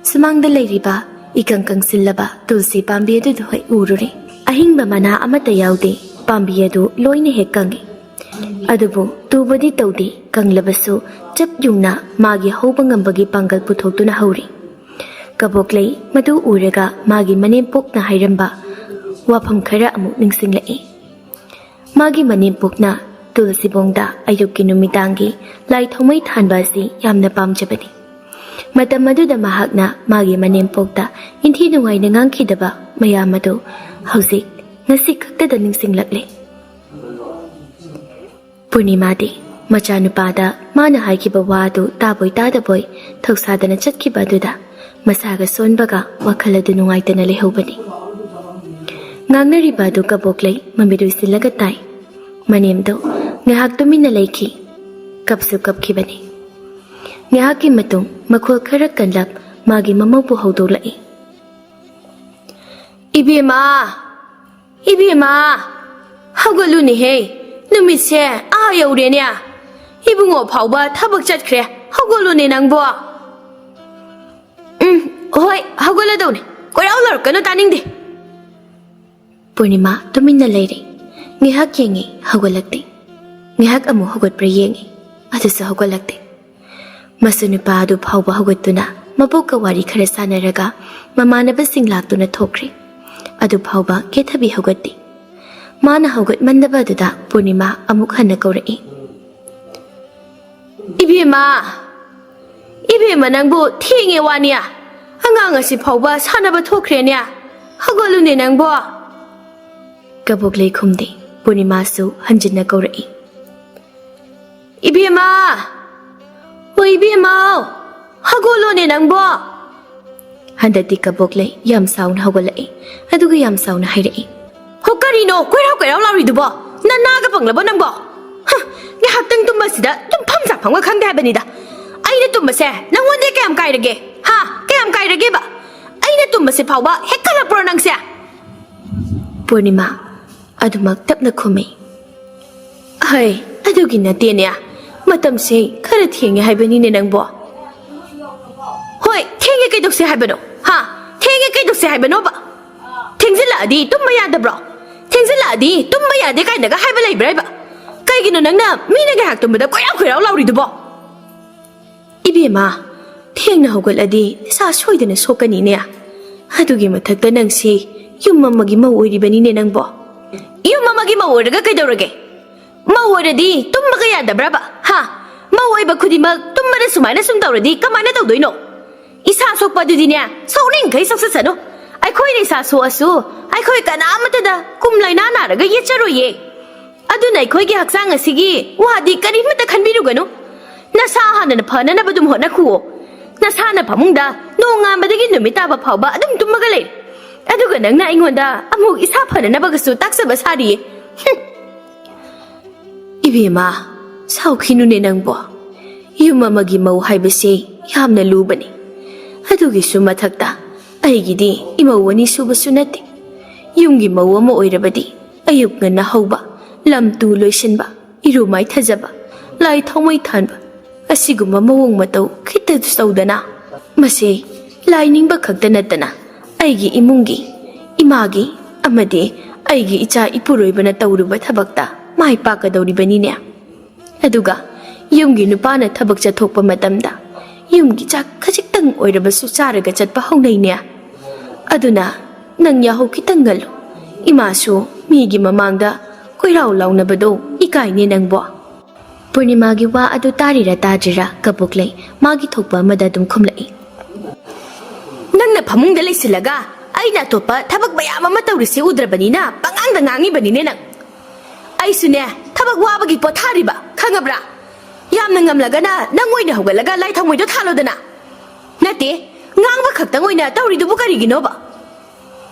ꯁꯨꯃꯥꯡꯗ ꯂꯩꯔꯤꯕ ꯏꯀꯪ ꯀꯪꯁꯤꯜꯂꯕ ꯇꯨꯜꯁꯤ ꯄꯥꯝꯕꯤ ꯑꯗꯨꯗ ꯎꯔꯨꯔꯦ꯫ ꯑꯍꯤꯡꯕ ꯃꯅꯥ ꯑꯃꯠꯇ ꯌꯥꯎꯗꯦ, ꯄꯥꯝꯕꯤ ꯑꯗꯨ ꯂꯣꯏꯅ ꯍꯦꯛ ꯀꯪꯏ꯫ ꯑꯗꯨꯕꯨ ꯇꯨꯕꯗꯤ ꯇꯧꯗꯦ, ꯀꯪꯂꯕꯁꯨ ꯆꯞ ꯌꯨꯡꯅ ꯃꯥꯒꯤ ꯍꯧꯕ ꯉꯝꯕꯒꯤ ꯄꯥꯡꯒꯜ ꯄꯨꯊꯣꯛꯇꯨꯅ ꯍꯧꯔꯤ꯫ ꯀꯕꯣꯛꯂꯩ ꯃꯗꯨ ꯎꯔꯒ ꯃꯥꯒꯤ ꯃꯅꯦꯝꯄꯣꯛꯅ ꯍꯥꯏꯔꯝꯕ ꯋꯥꯐꯝ ꯈꯔ ꯑꯃꯨꯛ ꯅꯤꯡꯁꯤꯡꯂꯛꯏ꯫ ꯃꯥꯒꯤ ꯃꯅꯦꯝꯄꯣꯛꯅ ꯇꯨꯜꯁꯤꯕꯣꯡꯗ ꯑꯌꯨꯛꯀꯤ ꯅꯨꯃꯤꯗꯥꯡꯒꯤ ꯂꯥꯏ ꯊꯥꯎꯃꯩ ꯊꯥꯟꯕ ꯑꯁꯤ ꯌꯥꯝꯅ ꯄꯥꯝꯖꯕꯅꯤ꯫ ꯃꯇꯝ ꯑꯗꯨꯗ ꯃꯍꯥꯛꯅ ꯃꯥꯒꯤ ꯃꯅꯦꯝꯄꯣꯛꯇ ꯏꯟꯊꯤ ꯅꯨꯡꯉꯥꯏꯅ ꯉꯥꯡꯈꯤꯗꯕ ꯃꯌꯥꯝ ꯑꯗꯨ ꯍꯧꯖꯤꯛ ꯉꯁꯤ ꯈꯛꯇꯗ ꯅꯤꯡꯁꯤꯡꯂꯛꯂꯦ꯫ ꯄꯨꯔꯅꯤꯃꯥꯗꯤ ꯃꯆꯥꯅꯨꯄꯥꯗ ꯃꯥꯅ ꯍꯥꯏꯈꯤꯕ ꯋꯥ ꯑꯗꯨ ꯇꯥꯕꯣꯏ ꯇꯥꯗꯕꯣꯏ ꯊꯧꯁꯥꯗꯅ ꯆꯠꯈꯤꯕ ꯑꯗꯨꯗ ꯃꯁꯥꯒ ꯁꯣꯟꯕꯒ ꯋꯥꯈꯜ ꯑꯗꯨ ꯅꯨꯡꯉꯥꯏꯇꯅ ꯂꯩꯍꯧꯕꯅꯤ꯫ ꯉꯥꯡꯅꯔꯤꯕ ꯑꯗꯨ ꯀꯕꯣꯛꯂꯩ ꯃꯃꯤꯠ ꯎꯏꯁꯤꯜꯂꯒ ꯇꯥꯏ꯫ ꯃꯅꯦꯝꯗꯣ ꯉꯥꯏꯍꯥꯛ ꯇꯨꯃꯤꯟꯅ ꯂꯩꯈꯤ, ꯀꯞꯁꯨ ꯀꯞꯈꯤꯕꯅꯤ꯫ ꯉꯥꯏꯍꯥꯛꯀꯤ ꯃꯇꯨꯡ ꯃꯈꯣꯜ ꯈꯔ ꯀꯟꯂꯞ ꯃꯥꯒꯤ ꯃꯃꯧꯕꯨ ꯍꯧꯗꯣꯛꯂꯛꯏ꯫ "ꯏꯕꯦꯝꯃ, ꯏꯕꯦꯝꯃ, ꯍꯧꯒꯠꯂꯨꯅꯦꯍꯦ, ꯅꯨꯃꯤꯠꯁꯦ ꯑꯥ ꯌꯧꯔꯦꯅꯦ꯫ ꯏꯕꯨꯡꯉꯣ ꯐꯥꯎꯕ ꯊꯕꯛ ꯆꯠꯈ꯭ꯔꯦ, ꯍꯧꯒꯠꯂꯨꯅꯦ ꯅꯪꯕꯣ." "ꯍꯣꯏ, ꯍꯧꯒꯠꯂꯗꯧꯅꯦ, ꯀꯣꯏꯔꯥꯎ ꯂꯥꯎꯔꯛꯀꯅꯨ, ꯇꯥꯅꯤꯡꯗꯦ." ꯄꯨꯔꯅꯤꯃꯥ ꯇꯨꯃꯤꯟꯅ ꯂꯩꯔꯦ꯫ ꯉꯥꯏꯍꯥꯛ ꯌꯦꯡꯉꯤ, ꯍꯧꯒꯠꯂꯛꯇꯦ꯫ ꯉꯥꯏꯍꯥꯛ ꯑꯃꯨꯛ ꯍꯧꯒꯠꯄ꯭ꯔꯥ ꯌꯦꯡꯉꯤ, ꯑꯗꯨꯁꯨ ꯍꯧꯒꯠꯂꯛꯇꯦ꯫ ꯃꯁꯨ ꯅꯨꯄꯥ ꯑꯗꯨ ꯐꯥꯎꯕ ꯍꯧꯒꯠꯇꯨꯅ ꯃꯕꯣꯛꯀ ꯋꯥꯔꯤ ꯈꯔ ꯁꯥꯟꯅꯔꯒ ꯃꯃꯥꯟꯅꯕꯁꯤꯡ ꯂꯥꯛꯇꯨꯅ ꯊꯣꯛꯈ꯭ꯔꯦ꯫ ꯑꯗꯨ ꯐꯥꯎꯕ ꯀꯦꯊꯕꯤ ꯍꯧꯒꯠꯇꯦ꯫ ꯃꯥꯅ ꯍꯧꯒꯠꯃꯟꯗꯕ ꯑꯗꯨꯗ ꯄꯨꯔꯅꯤꯃꯥ ꯑꯃꯨꯛ ꯍꯟꯅ ꯀꯧꯔꯛꯏ꯫ "ꯏꯕꯦꯝꯃ, ꯏꯕꯦꯝꯃ, ꯅꯪꯕꯨ ꯊꯦꯡꯉꯦ ꯋꯥꯅꯤ, ꯑꯉꯥꯡ ꯑꯁꯤ ꯐꯥꯎꯕ ꯁꯥꯟꯅꯕ ꯊꯣꯛꯈ꯭ꯔꯦꯅꯦ, ꯍꯧꯒꯠꯂꯨꯅꯦ ꯅꯪꯕꯣ." ꯀꯕꯣꯛꯂꯩ ꯈꯨꯝꯗꯦ꯫ ꯄꯨꯔꯅꯤꯃꯥꯁꯨ ꯍꯟꯖꯤꯟꯅ ꯀꯧꯔꯛꯏ꯫ "ꯏꯕꯦꯝꯃ, Oibi mau, hagolo ne nangbo. Handati Kaboklei yam sound hawalai aduga yam sound hairei Hokarino koirau lauri dubo nanaga panglabo nangbo nge haktang tumbasida tum phamsa phangwa khangde habanida aina tumbase nangwonde kayam kairage ha kayam kairage ba aina tumbase phawba hekkala pro nangse Purnima adumak tapna khumei hai adugi nate ne matamse khara thenge haibani ne nangbo Hoi thenge kai dokse haibano ha thenge kai dokse haibano ba thengzila di tumma yadabro thengzila di tumma yade kai naga haiba leibrai ba kaigino nangna mina ga hak tumbada koirau lauri dubo Ibema thengna hawgaladi sa soidana sokani ne adugi mathakta nangsi yummamagi mau oiribani ne nangbo yummamagi mau oiraga kaidorage mau oiradi tumma ga yadabra ba ha mau oiba khudimak tumma da sumaina sum tawradi kamana tawdoino Isa sokpa dudine sokning kai soksasano Aikhoi ni sa so asu aikhoi kana amata da kumlai na raga yecharoye aduna aikhoi gi haksang asigi wadi kari mata khanbirugano nasa hana phana na badum hona khuo nasa na phamungda nonga badagi numita ba phawba adum tummaga le aduga nangna ingonda amuk isa phana na bagasu taksaba sari Ibema saukhinu ne nangbo yummamagi mau haibase yamna lubani adugi sumathakta aigidi imawani subassu nate yumgi mawama oirabadi ayuk ngana hauba lamtu loisinba irumai thajaba lai thomai thanba asiguma mawong matau khita saudana mase lai ningba khakta natana aigi imungi imagi amade aigi icha ipuroibana tawruba thabakta mai pakadawribani ne aduga yumgi nupana thabak chathokpa matamda yumgi chak khajiktang oirabasu charaga chatpa haunai ne aduna nang yaho kitangal imasu migi mamangda koirau launabado ikai ne nangbo Purnima gi wa adu tarira tajira Kaboklei magi thokpa mada dum khumlai nangna phamungda leisilaga aina topa thabak bayam ama tawrisi udrabani na pangangda ngangi bani ne nang aisune thabak wabagi pothariba khangabra yamna ngamlagana nangoina hogalaga lai thamoido thalodana nate ngangba khaktang oina tawridubu kariginoba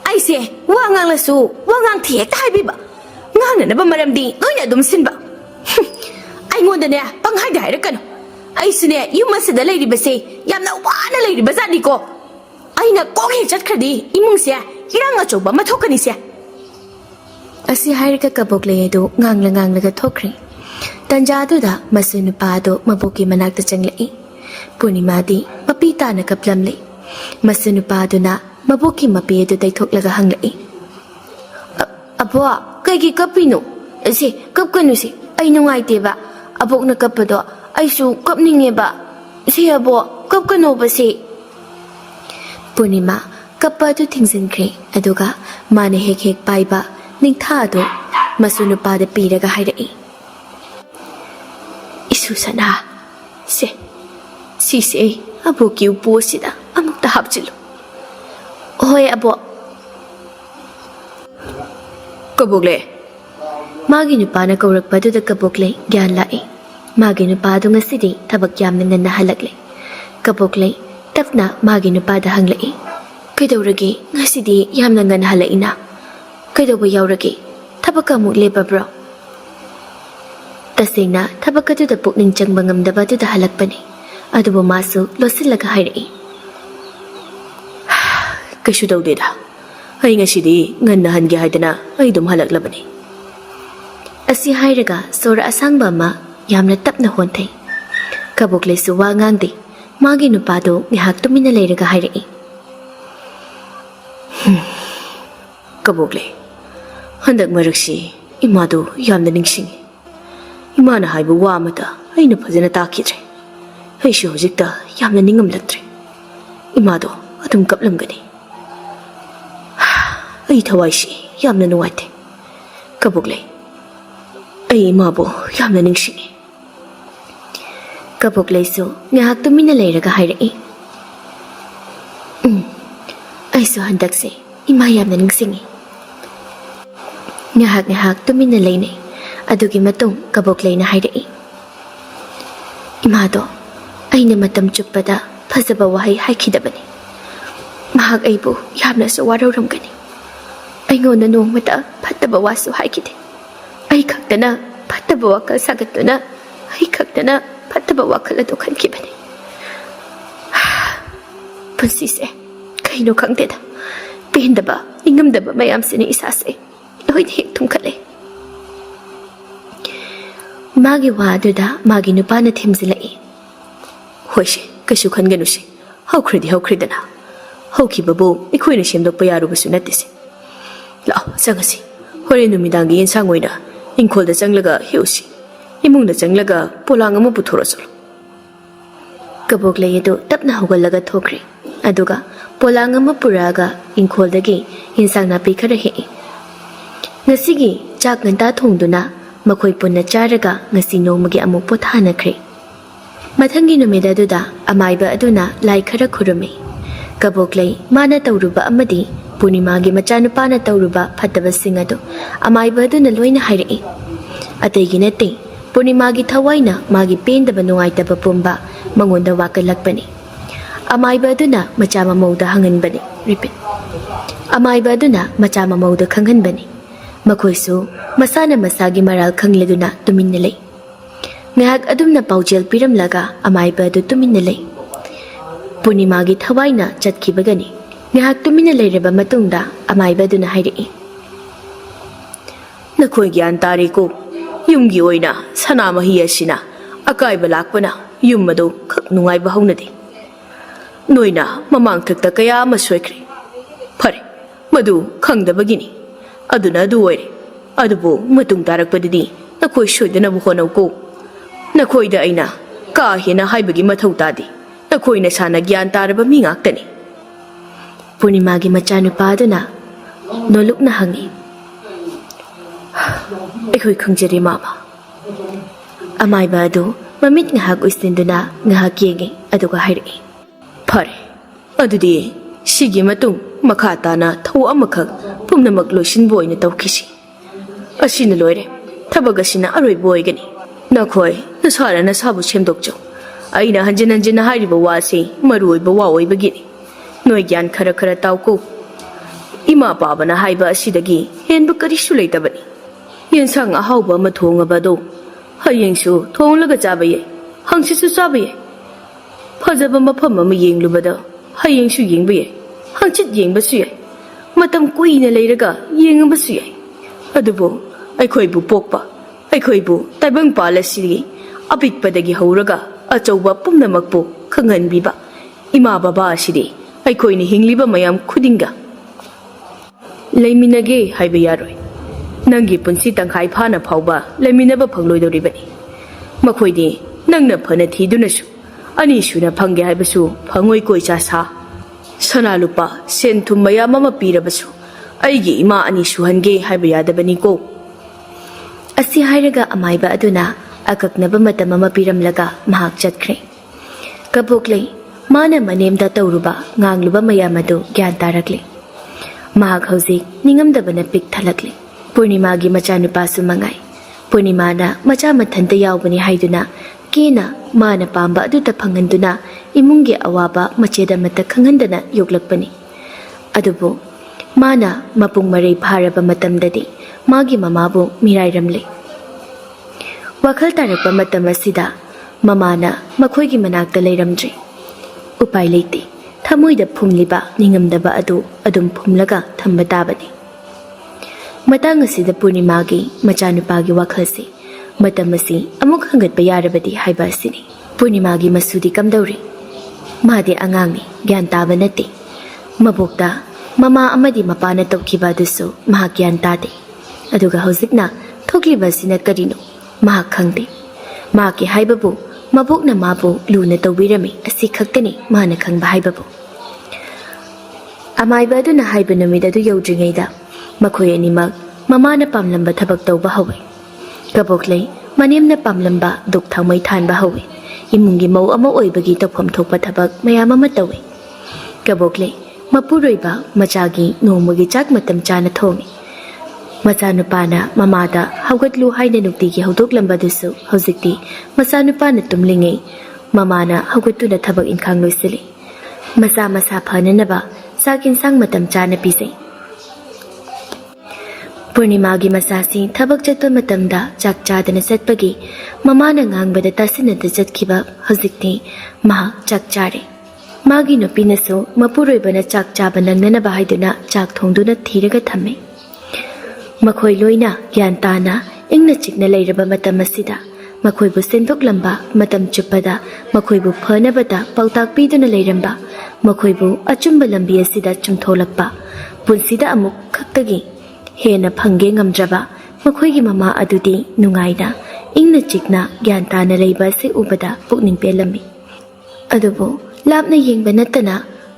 aise wa nganglasu wa ngang thiek thaibiba ngangna naba maramdi loina dum sinba aingonda ne panghaida hairakano aisune yumasida leiribase yamna wana leiribazani ko aina kokhe chatkhadi imungse iranga choba mathokani se asi hairika Kaboklei adu ngangla thokri Tanjaduda masu nupado mabuki manakta changlai Purnima di mapita na kaplamli masu nupado na mabuki mapi adu daithoklaga hanglai Abwa kaigi kapino si kapkanu si ai nungaite ba abok na kapado ai su kapninge ba si abwa kapkano ba si Purnima kapado thingsinkre aduga mane hek paiba ningthado masu nupada piraga hairai Susana se abo ki uposida amukta hapchilo Hoy abo Kaboklei magi nupana kaurakpa du da Kaboklei gyan lai magi nupadu ngasidi thabak yamna nganna halaklei Kaboklei tapna magi nupada hanglai kaidawrage ngasidi yamna nganna halaina kaidawba yawrage thabaka mu lebabro Tasena thabakatu da pukning changba ngamdaba du da halakpani adubu masu losilaga hairai Kashu dawdeda ai ngasidi nganna hange haidana ai dum halaklabani Asi hairaga sora asangba ma yamna tapna honthai Kaboklei su wa ngangde magi nupado ngihak tumina leiraga hairai Kaboklei handak maraksi imadu yamna ningsingi Imana haibu wa amata aina fazana takidre aishu hojikta yamna ningamlaktre imado adum kaplamgani ai thawai si yamna nuwaite Kaboklei ai imabo yamna ningsingi Kaboklei su ngihak tumina leiraga hairai aisu handakse ima yamna ningsingi ngihak tumina leinai adugi matung Kaboklei na hairai Imado ꯑꯩꯅ ꯃꯇꯝ ꯆꯨꯞꯄꯗ ꯐꯖꯕ ꯋꯥꯍꯩ ꯍꯥꯏꯈꯤꯗꯕꯅꯤ꯫ ꯃꯍꯥꯛ ꯑꯩꯕꯨ ꯌꯥꯝꯅꯁꯨ ꯋꯥꯔꯧꯔꯝꯒꯅꯤ꯫ ꯑꯩꯉꯣꯟꯗ ꯅꯣꯡꯃꯇ ꯐꯠꯇꯕ ꯋꯥꯁꯨ ꯍꯥꯏꯈꯤꯗꯦ꯫ ꯑꯩ ꯈꯛꯇꯅ ꯐꯠꯇꯕ ꯋꯥꯈꯜ ꯁꯥꯒꯠꯇꯨꯅ ꯑꯩ ꯈꯛꯇꯅ ꯐꯠꯇꯕ ꯋꯥꯈꯜ ꯑꯗꯨ ꯈꯟꯈꯤꯕꯅꯤ꯫ ꯄꯨꯟꯁꯤꯁꯦ ꯀꯩꯅꯣ ꯈꯪꯗꯦꯗ, ꯄꯦꯟꯗꯕ ꯅꯤꯡꯉꯝꯗꯕ ꯃꯌꯥꯝꯁꯤꯅ ꯏꯁꯥꯁꯦ ꯂꯣꯏꯅ ꯍꯦꯛ ꯊꯨꯝꯈꯠꯂꯦ꯫ ꯃꯥꯒꯤ ꯋꯥ ꯑꯗꯨꯗ ꯃꯥꯒꯤ ꯅꯨꯄꯥꯅ ꯊꯦꯝꯖꯤꯜꯂꯛꯏ꯫ ꯍꯣꯏꯁꯦ, ꯀꯩꯁꯨ ꯈꯟꯒꯅꯨꯁꯦ, ꯍꯧꯈ꯭ꯔꯗꯤ ꯍꯧꯈ꯭ꯔꯦꯗꯅ, ꯍꯧꯈꯤꯕꯕꯨ ꯑꯩꯈꯣꯏꯅ ꯁꯦꯝꯗꯣꯛꯄ ꯌꯥꯔꯨꯕꯁꯨ ꯅꯠꯇꯦꯁꯦ꯫ ꯂꯥꯛꯑꯣ ꯆꯪꯉꯁꯤ, ꯍꯣꯔꯦꯟ ꯅꯨꯃꯤꯗꯥꯡꯒꯤ ꯌꯦꯟꯁꯥꯡ ꯑꯣꯏꯅ ꯏꯪꯈꯣꯜꯗ ꯆꯪꯂꯒ ꯍꯦꯛꯎꯁꯤ, ꯏꯃꯨꯡꯗ ꯆꯪꯂꯒ ꯄꯣꯂꯥꯡ ꯑꯃ ꯄꯨꯊꯣꯔꯛꯁꯨ꯫ ꯀꯕꯣꯛꯂꯩ ꯑꯗꯨ ꯇꯞꯅ ꯍꯧꯒꯠꯂꯒ ꯊꯣꯛꯈ꯭ꯔꯦ, ꯑꯗꯨꯒ ꯄꯣꯂꯥꯡ ꯑꯃ ꯄꯨꯔꯛꯑꯒ ꯏꯪꯈꯣꯜꯗꯒꯤ ꯌꯦꯟꯁꯥꯡ ꯅꯥꯄꯤ ꯈꯔ ꯍꯦꯛꯏ꯫ ꯉꯁꯤꯒꯤ ꯆꯥꯛ ꯉꯟꯇꯥ ꯊꯣꯡꯗꯨꯅ ꯃꯈꯣꯏ ꯄꯨꯟꯅ ꯆꯥꯔꯒ ꯉꯁꯤ ꯅꯣꯡꯃꯒꯤ ꯑꯃꯨꯛ ꯄꯣꯊꯥꯅꯈ꯭ꯔꯦ꯫ ꯃꯊꯪꯒꯤ ꯅꯨꯃꯤꯠ ꯑꯗꯨꯗ ꯑꯃꯥꯏꯕ ꯑꯗꯨꯅ ꯂꯥꯏ ꯈꯔ ꯈꯨꯔꯨꯝꯃꯤ꯫ ꯀꯕꯣꯛꯂꯩ ꯃꯥꯅ ꯇꯧꯔꯨꯕ ꯑꯃꯗꯤ ꯄꯨꯔꯅꯤꯃꯥꯒꯤ ꯃꯆꯥꯅꯨꯄꯥꯅ ꯇꯧꯔꯨꯕ ꯐꯠꯇꯕꯁꯤꯡ ꯑꯗꯨ ꯑꯃꯥꯏꯕ ꯑꯗꯨꯅ ꯂꯣꯏꯅ ꯍꯥꯏꯔꯛꯏ꯫ ꯑꯇꯩꯒꯤ ꯅꯠꯇꯦ, ꯄꯨꯔꯅꯤꯃꯥꯒꯤ ꯊꯋꯥꯏꯅ ꯃꯥꯒꯤ ꯄꯦꯟꯗꯕ ꯅꯨꯡꯉꯥꯏꯇꯕ ꯄꯨꯝꯕ ꯃꯉꯣꯟꯗ ꯋꯥꯀꯠꯂꯛꯄꯅꯤ꯫ ꯑꯃꯥꯏꯕ ꯑꯗꯨꯅ ꯃꯆꯥ ꯃꯃꯧꯗ ꯍꯪꯍꯟꯕꯅꯤ꯫ ꯑꯃꯥꯏꯕ ꯑꯗꯨꯅ ꯃꯆꯥ ꯃꯃꯧꯗ ꯈꯪꯍꯟꯕꯅꯤ꯫ ꯃꯈꯣꯏꯁꯨ ꯃꯁꯥꯅ ꯃꯁꯥꯒꯤ ꯃꯔꯥꯜ ꯈꯪꯂꯗꯨꯅ ꯇꯨꯃꯤꯟꯅ ꯂꯩ꯫ ꯉꯥꯏꯍꯥꯛ ꯑꯗꯨꯝꯅ ꯄꯥꯎꯖꯦꯜ ꯄꯤꯔꯝꯂꯒ ꯑꯃꯥꯏꯕ ꯑꯗꯨ ꯇꯨꯃꯤꯟꯅ ꯂꯩ꯫ ꯄꯨꯔꯅꯤꯃꯥꯒꯤ ꯊꯋꯥꯏꯅ ꯆꯠꯈꯤꯕꯒꯅꯤ꯫ ꯉꯥꯏꯍꯥꯛ ꯇꯨꯃꯤꯟꯅ ꯂꯩꯔꯕ ꯃꯇꯨꯡꯗ ꯑꯃꯥꯏꯕ ꯑꯗꯨꯅ ꯍꯥꯏꯔꯛꯏ꯫ ꯅꯈꯣꯏ ꯒ꯭ꯌꯥꯟ ꯇꯥꯔꯦꯀꯣ, ꯌꯨꯝꯒꯤ ꯑꯣꯏꯅ ꯁꯅꯥꯃꯍꯤ ꯑꯁꯤꯅ ꯑꯀꯥꯏꯕ ꯂꯥꯛꯄꯅ ꯌꯨꯝ ꯑꯗꯨ ꯈꯛ ꯅꯨꯡꯉꯥꯏꯕ ꯍꯧꯅꯗꯦ꯫ ꯅꯣꯏꯅ ꯃꯃꯥꯡꯊꯛꯇ ꯀꯌా ꯑꯃ ꯁꯣꯏꯈ꯭ꯔꯦ꯫ ꯐꯔꯦ, ꯃꯗꯨ ꯈꯪꯗꯕꯒꯤꯅꯤ, ꯑꯗꯨꯅ ꯑꯗꯨ ꯑꯣꯏꯔꯦ꯫ ꯑꯗꯨꯕꯨ ꯃꯇꯨꯡ ꯇꯥꯔꯛꯄꯗꯗꯤ ꯅꯈꯣꯏ ꯁꯣꯏꯗꯅꯕ ꯍꯣꯠꯅꯧꯀꯣ꯫ ꯅꯈꯣꯏꯗ ꯑꯩꯅ ꯀꯥ ꯍꯦꯟꯅ ꯍꯥꯏꯕꯒꯤ ꯃꯊꯧ ꯇꯥꯗꯦ, ꯅꯈꯣꯏ ꯅꯁꯥꯅ ꯒ꯭ꯌꯥꯟ ꯇꯥꯔꯕ ꯃꯤ ꯉꯥꯛꯇꯅꯤ꯫ ꯄꯨꯔꯅꯤꯃꯥꯒꯤ ꯃꯆꯥꯅꯨꯄꯥ ꯑꯗꯨꯅ ꯅꯣꯂꯨꯛꯅ ꯍꯪꯉꯤ꯫ ꯑꯩꯈꯣꯏ ꯈꯪꯖꯔꯦ ꯃꯥꯃꯥ꯫ ꯑꯃꯥꯏꯕ ꯑꯗꯨ ꯃꯃꯤꯠ ꯉꯥꯏꯍꯥꯛ ꯎꯏꯁꯤꯟꯗꯨꯅ ꯉꯥꯏꯍꯥꯛ ꯌꯦꯡꯉꯤ, ꯑꯗꯨꯒ ꯍꯥꯏꯔꯛꯏ꯫ ꯐꯔꯦ, ꯑꯗꯨꯗꯤ ꯁꯤꯒꯤ ꯃꯇꯨꯡ ꯃꯈꯥ ꯇꯥꯅ ꯊꯧ ꯑꯃꯈꯛ ꯄꯨꯝꯅꯃꯛ ꯂꯣꯏꯁꯤꯟꯕ ꯑꯣꯏꯅ ꯇꯧꯈꯤꯁꯤ꯫ ꯑꯁꯤꯅ ꯂꯣꯏꯔꯦ, ꯊꯕꯛ ꯑꯁꯤꯅ ꯑꯔꯣꯏꯕ ꯑꯣꯏꯒꯅꯤ꯫ ꯅꯈꯣꯏ ꯅꯁꯥꯅ ꯅꯁꯥꯕꯨ ꯁꯦꯝꯗꯣꯛꯆꯧ꯫ ꯑꯩꯅ ꯍꯟꯖꯤꯟ ꯍꯟꯖꯤꯟꯅ ꯍꯥꯏꯔꯤꯕ ꯋꯥꯁꯤ ꯃꯔꯨꯑꯣꯏꯕ ꯋꯥ ꯑꯣꯏꯕꯒꯤꯅꯤ꯫ ꯅꯣꯏ ꯒ꯭ꯌꯥꯟ ꯈꯔ ꯈꯔ ꯇꯥꯎꯀꯣ꯫ ꯏꯃꯥ ꯄꯥꯕꯅ ꯍꯥꯏꯕ ꯑꯁꯤꯗꯒꯤ ꯍꯦꯟꯕ ꯀꯔꯤꯁꯨ ꯂꯩꯇꯕꯅꯤ꯫ ꯌꯦꯟꯁꯥꯡ ꯑꯍꯥꯎꯕ ꯑꯃ ꯊꯣꯡꯉꯕꯗꯣ ꯍꯌꯦꯡꯁꯨ ꯊꯣꯡꯂꯒ ꯆꯥꯕ ꯌꯥꯏ, ꯍꯪꯆꯤꯠꯁꯨ ꯆꯥꯕ ꯌꯥꯏ꯫ ꯐꯖꯕ ꯃꯐꯝ ꯑꯃ ꯌꯦꯡꯂꯨꯕꯗ ꯍꯌꯦꯡꯁꯨ ꯌꯦꯡꯕ ꯌꯥꯏ, ꯍꯪꯆꯤꯠ ꯌꯦꯡꯕꯁꯨ ꯌꯥꯏ, ꯃꯇꯝ ꯀꯨꯏꯅ ꯂꯩꯔꯒ ꯌꯦꯡꯉꯕꯁꯨ ꯌꯥꯏ꯫ ꯑꯗꯨꯕꯨ ꯑꯩꯈꯣꯏꯕꯨ ꯄꯣꯛꯄ, ꯑꯩꯈꯣꯏꯕꯨ ꯇꯥꯏꯕꯪꯄꯥꯜ ꯑꯁꯤꯒꯤ ꯑꯄꯤꯛꯄꯗꯒꯤ ꯍꯧꯔꯒ ꯑꯆꯧꯕ ꯄꯨꯝꯅꯃꯛꯄꯨ ꯈꯪꯍꯟꯕꯤꯕ ꯏꯃꯥ ꯕꯕꯥ ꯑꯁꯤꯗꯤ ꯑꯩꯈꯣꯏꯅ ꯍꯤꯡꯂꯤꯕ ꯃꯌꯥꯝ ꯈꯨꯗꯤꯡꯒ ꯂꯩꯃꯤꯟꯅꯒꯦ ꯍꯥꯏꯕ ꯌꯥꯔꯣꯏ꯫ ꯅꯪꯒꯤ ꯄꯨꯟꯁꯤ ꯇꯪꯈꯥꯏ ꯐꯥꯅ ꯐꯥꯎꯕ ꯂꯩꯃꯤꯟꯅꯕ ꯐꯪꯂꯣꯏꯗꯧꯔꯤꯕꯅꯤ꯫ ꯃꯈꯣꯏꯗꯤ ꯅꯪꯅ ꯐꯅ ꯊꯤꯗꯨꯅꯁꯨ ꯑꯅꯤꯁꯨꯅ ꯐꯪꯒꯦ ꯍꯥꯏꯕꯁꯨ ꯐꯪꯉꯣꯏ ꯀꯣꯏꯆꯥ ꯁꯥ꯫ ꯁꯅꯥ ꯂꯨꯄꯥ ꯁꯦꯟ ꯊꯨꯝ ꯃꯌꯥꯝ ꯑꯃ ꯄꯤꯔꯕꯁꯨ ꯑꯩꯒꯤ ꯏꯃꯥ ꯑꯅꯤ ꯁꯨꯍꯟꯒꯦ ꯍꯥꯏꯕ ꯌꯥꯗꯕꯅꯤꯀꯣ꯫ ꯑꯁꯤ ꯍꯥꯏꯔꯒ ꯑꯃꯥꯏꯕ ꯑꯗꯨꯅ ꯑꯀꯛꯅꯕ ꯃꯇꯝ ꯑꯃ ꯄꯤꯔꯝꯂꯒ ꯃꯍꯥꯛ ꯆꯠꯈ꯭ꯔꯦ꯫ ꯀꯕꯣꯛꯂꯩ ꯃꯥꯅ ꯃꯅꯦꯝꯗ ꯇꯧꯔꯨꯕ ꯉꯥꯡꯂꯨꯕ ꯃꯌꯥꯝ ꯑꯗꯨ ꯒ꯭ꯌꯥꯟ ꯇꯥꯔꯛꯂꯤ꯫ ꯃꯍꯥꯛ ꯍꯧꯖꯤꯛ ꯅꯤꯡꯉꯝꯗꯕꯅ ꯄꯤꯛ ꯊꯜꯂꯛꯂꯤ꯫ ꯄꯨꯔꯅꯤꯃꯥꯒꯤ ꯃꯆꯥꯅꯨꯄꯥꯁꯨ ꯃꯉꯥꯏ꯫ ꯄꯨꯔꯅꯤꯃꯥꯅ ꯃꯆꯥ ꯃꯊꯟꯇ ꯌꯥꯎꯕꯅꯤ ꯍꯥꯏꯗꯨꯅ ꯀꯦꯅ ꯃꯥꯅ ꯄꯥꯝꯕ ꯑꯗꯨꯇ ꯐꯪꯍꯟꯗꯨꯅ ꯏꯃꯨꯡꯒꯤ ꯑꯋꯥꯕ ꯃꯆꯦꯠ ꯑꯃꯠꯇ ꯈꯪꯍꯟꯗꯅ ꯌꯣꯛꯂꯛꯄꯅꯤ꯫ ꯑꯗꯨꯕꯨ ꯃꯥꯅ ꯃꯄꯨꯡ ꯃꯔꯩ ꯐꯥꯔꯕ ꯃꯇꯝꯗꯗꯤ ꯃꯥꯒꯤ ꯃꯃꯥꯕꯨ ꯃꯤꯔꯥꯏꯔꯝꯂꯦ꯫ ꯋꯥꯈꯜ ꯇꯥꯔꯛꯄ ꯃꯇꯝ ꯑꯁꯤꯗ ꯃꯃꯥꯅ ꯃꯈꯣꯏꯒꯤ ꯃꯅꯥꯛꯇ ꯂꯩꯔꯝꯗ꯭ꯔꯦ꯫ ꯎꯄꯥꯏ ꯂꯩꯇꯦ, ꯊꯃꯣꯏꯗ ꯐꯨꯝꯂꯤꯕ ꯅꯤꯡꯉꯝꯗꯕ ꯑꯗꯨ ꯑꯗꯨꯝ ꯐꯨꯝꯂꯒ ꯊꯝꯕ ꯇꯥꯕꯅꯤ꯫ ꯃꯇꯥꯡ ꯑꯁꯤꯗ ꯄꯨꯔꯅꯤꯃꯥꯒꯤ ꯃꯆꯥꯅꯨꯄꯥꯒꯤ ꯋꯥꯈꯜꯁꯤ ꯃꯇꯝ ꯑꯁꯤ ꯑꯃꯨꯛ ꯍꯪꯒꯠꯄ ꯌꯥꯔꯕꯗꯤ ꯍꯥꯏꯕ ꯑꯁꯤꯅꯤ꯫ ꯄꯨꯔꯅꯤꯃꯥꯒꯤ ꯃꯁꯨꯗꯤ ꯀꯝꯗꯧꯔꯤ? ꯃꯥꯗꯤ ꯑꯉꯥꯡꯅꯤ, ꯒ꯭ꯌꯥꯟ ꯇꯥꯕ ꯅꯠꯇꯦ꯫ ꯃꯕꯣꯛꯇ ꯃꯃꯥ ꯑꯃꯗꯤ ꯃꯄꯥꯅ ꯇꯧꯈꯤꯕ ꯑꯗꯨꯁꯨ ꯃꯍꯥꯛ ꯒ꯭ꯌꯥꯟ ꯇꯥꯗꯦ꯫ ꯑꯗꯨꯒ ꯍꯧꯖꯤꯛꯅ ꯊꯣꯛꯂꯤꯕ ꯑꯁꯤꯅ ꯀꯔꯤꯅꯣ ꯃꯍꯥꯛ ꯈꯪꯗꯦ꯫ ꯃꯍꯥꯛꯀꯤ ꯍꯥꯏꯕꯕꯨ ꯃꯕꯣꯛꯅ ꯃꯥꯕꯨ ꯂꯨꯅ ꯇꯧꯕꯤꯔꯝꯃꯤ, ꯑꯁꯤ ꯈꯛꯇꯅꯤ ꯃꯥꯅ ꯈꯪꯕ ꯍꯥꯏꯕꯕꯨ꯫ ꯑꯃꯥꯏꯕ ꯑꯗꯨꯅ ꯍꯥꯏꯕ ꯅꯨꯃꯤꯠ ꯑꯗꯨ ꯌꯧꯗ꯭ꯔꯤꯉꯩꯗ ꯃꯈꯣꯏ ꯑꯅꯤꯃꯛ ꯃꯃꯥꯅ ꯄꯥꯝꯂꯝꯕ ꯊꯕꯛ ꯇꯧꯕ ꯍꯧꯏ꯫ ꯀꯕꯣꯛꯂꯩ ꯃꯅꯦꯝꯅ ꯄꯥꯝꯂꯝꯕ ꯗꯨꯛ ꯊꯥꯎꯃꯩ ꯊꯥꯟꯕ ꯍꯧꯏ꯫ ꯏꯃꯨꯡꯒꯤ ꯃꯧ ꯑꯃ ꯑꯣꯏꯕꯒꯤ ꯇꯧꯐꯝ ꯊꯣꯛꯄ ꯊꯕꯛ ꯃꯌꯥꯝ ꯑꯃ ꯇꯧꯏ꯫ ꯀꯕꯣꯛꯂꯩ ꯃꯄꯨꯔꯣꯏꯕ ꯃꯆꯥꯒꯤ ꯅꯣꯡꯃꯒꯤ ꯆꯥꯛ ꯃꯇꯝ ꯆꯥꯅ ꯊꯣꯡꯏ꯫ ꯃꯆꯥꯅꯨꯄꯥꯅ ꯃꯃꯥꯗ ꯍꯧꯒꯠꯂꯨ ꯍꯥꯏꯅ ꯅꯨꯡꯇꯤꯒꯤ ꯍꯧꯗꯣꯛꯂꯝꯕꯗꯨꯁꯨ ꯍꯧꯖꯤꯛꯇꯤ ꯃꯆꯥꯅꯨꯄꯥꯅ ꯇꯨꯝꯂꯤꯉꯩ Mamana haugatuna thabak inkhang loisili. Masa masa phananaba sak insang matam chana pisai. Purnimagi masasi thabak chatpa matamda chak chadana satpagi mamana ngangbada tasinada chatkiba hojikti maha chak chare. Magi nupinasu mapuroibana chak chaba nangnanaba haiduna chak thongduna thiraga thamme. Makhoi loina gyan tana ingna chikna leiraba matam asida makhoibu sendok-lamba matam chuppada makhoibu phanabada pautak piduna leiramba makhoibu achumba lambi asida chumtholakpa punsida amuk khaktagi hena phangge ngamdraba makhoigi mama adudi nungaina ingna chikna gyan tana leiba se ubada pukning pelami adubu lapna yengba natana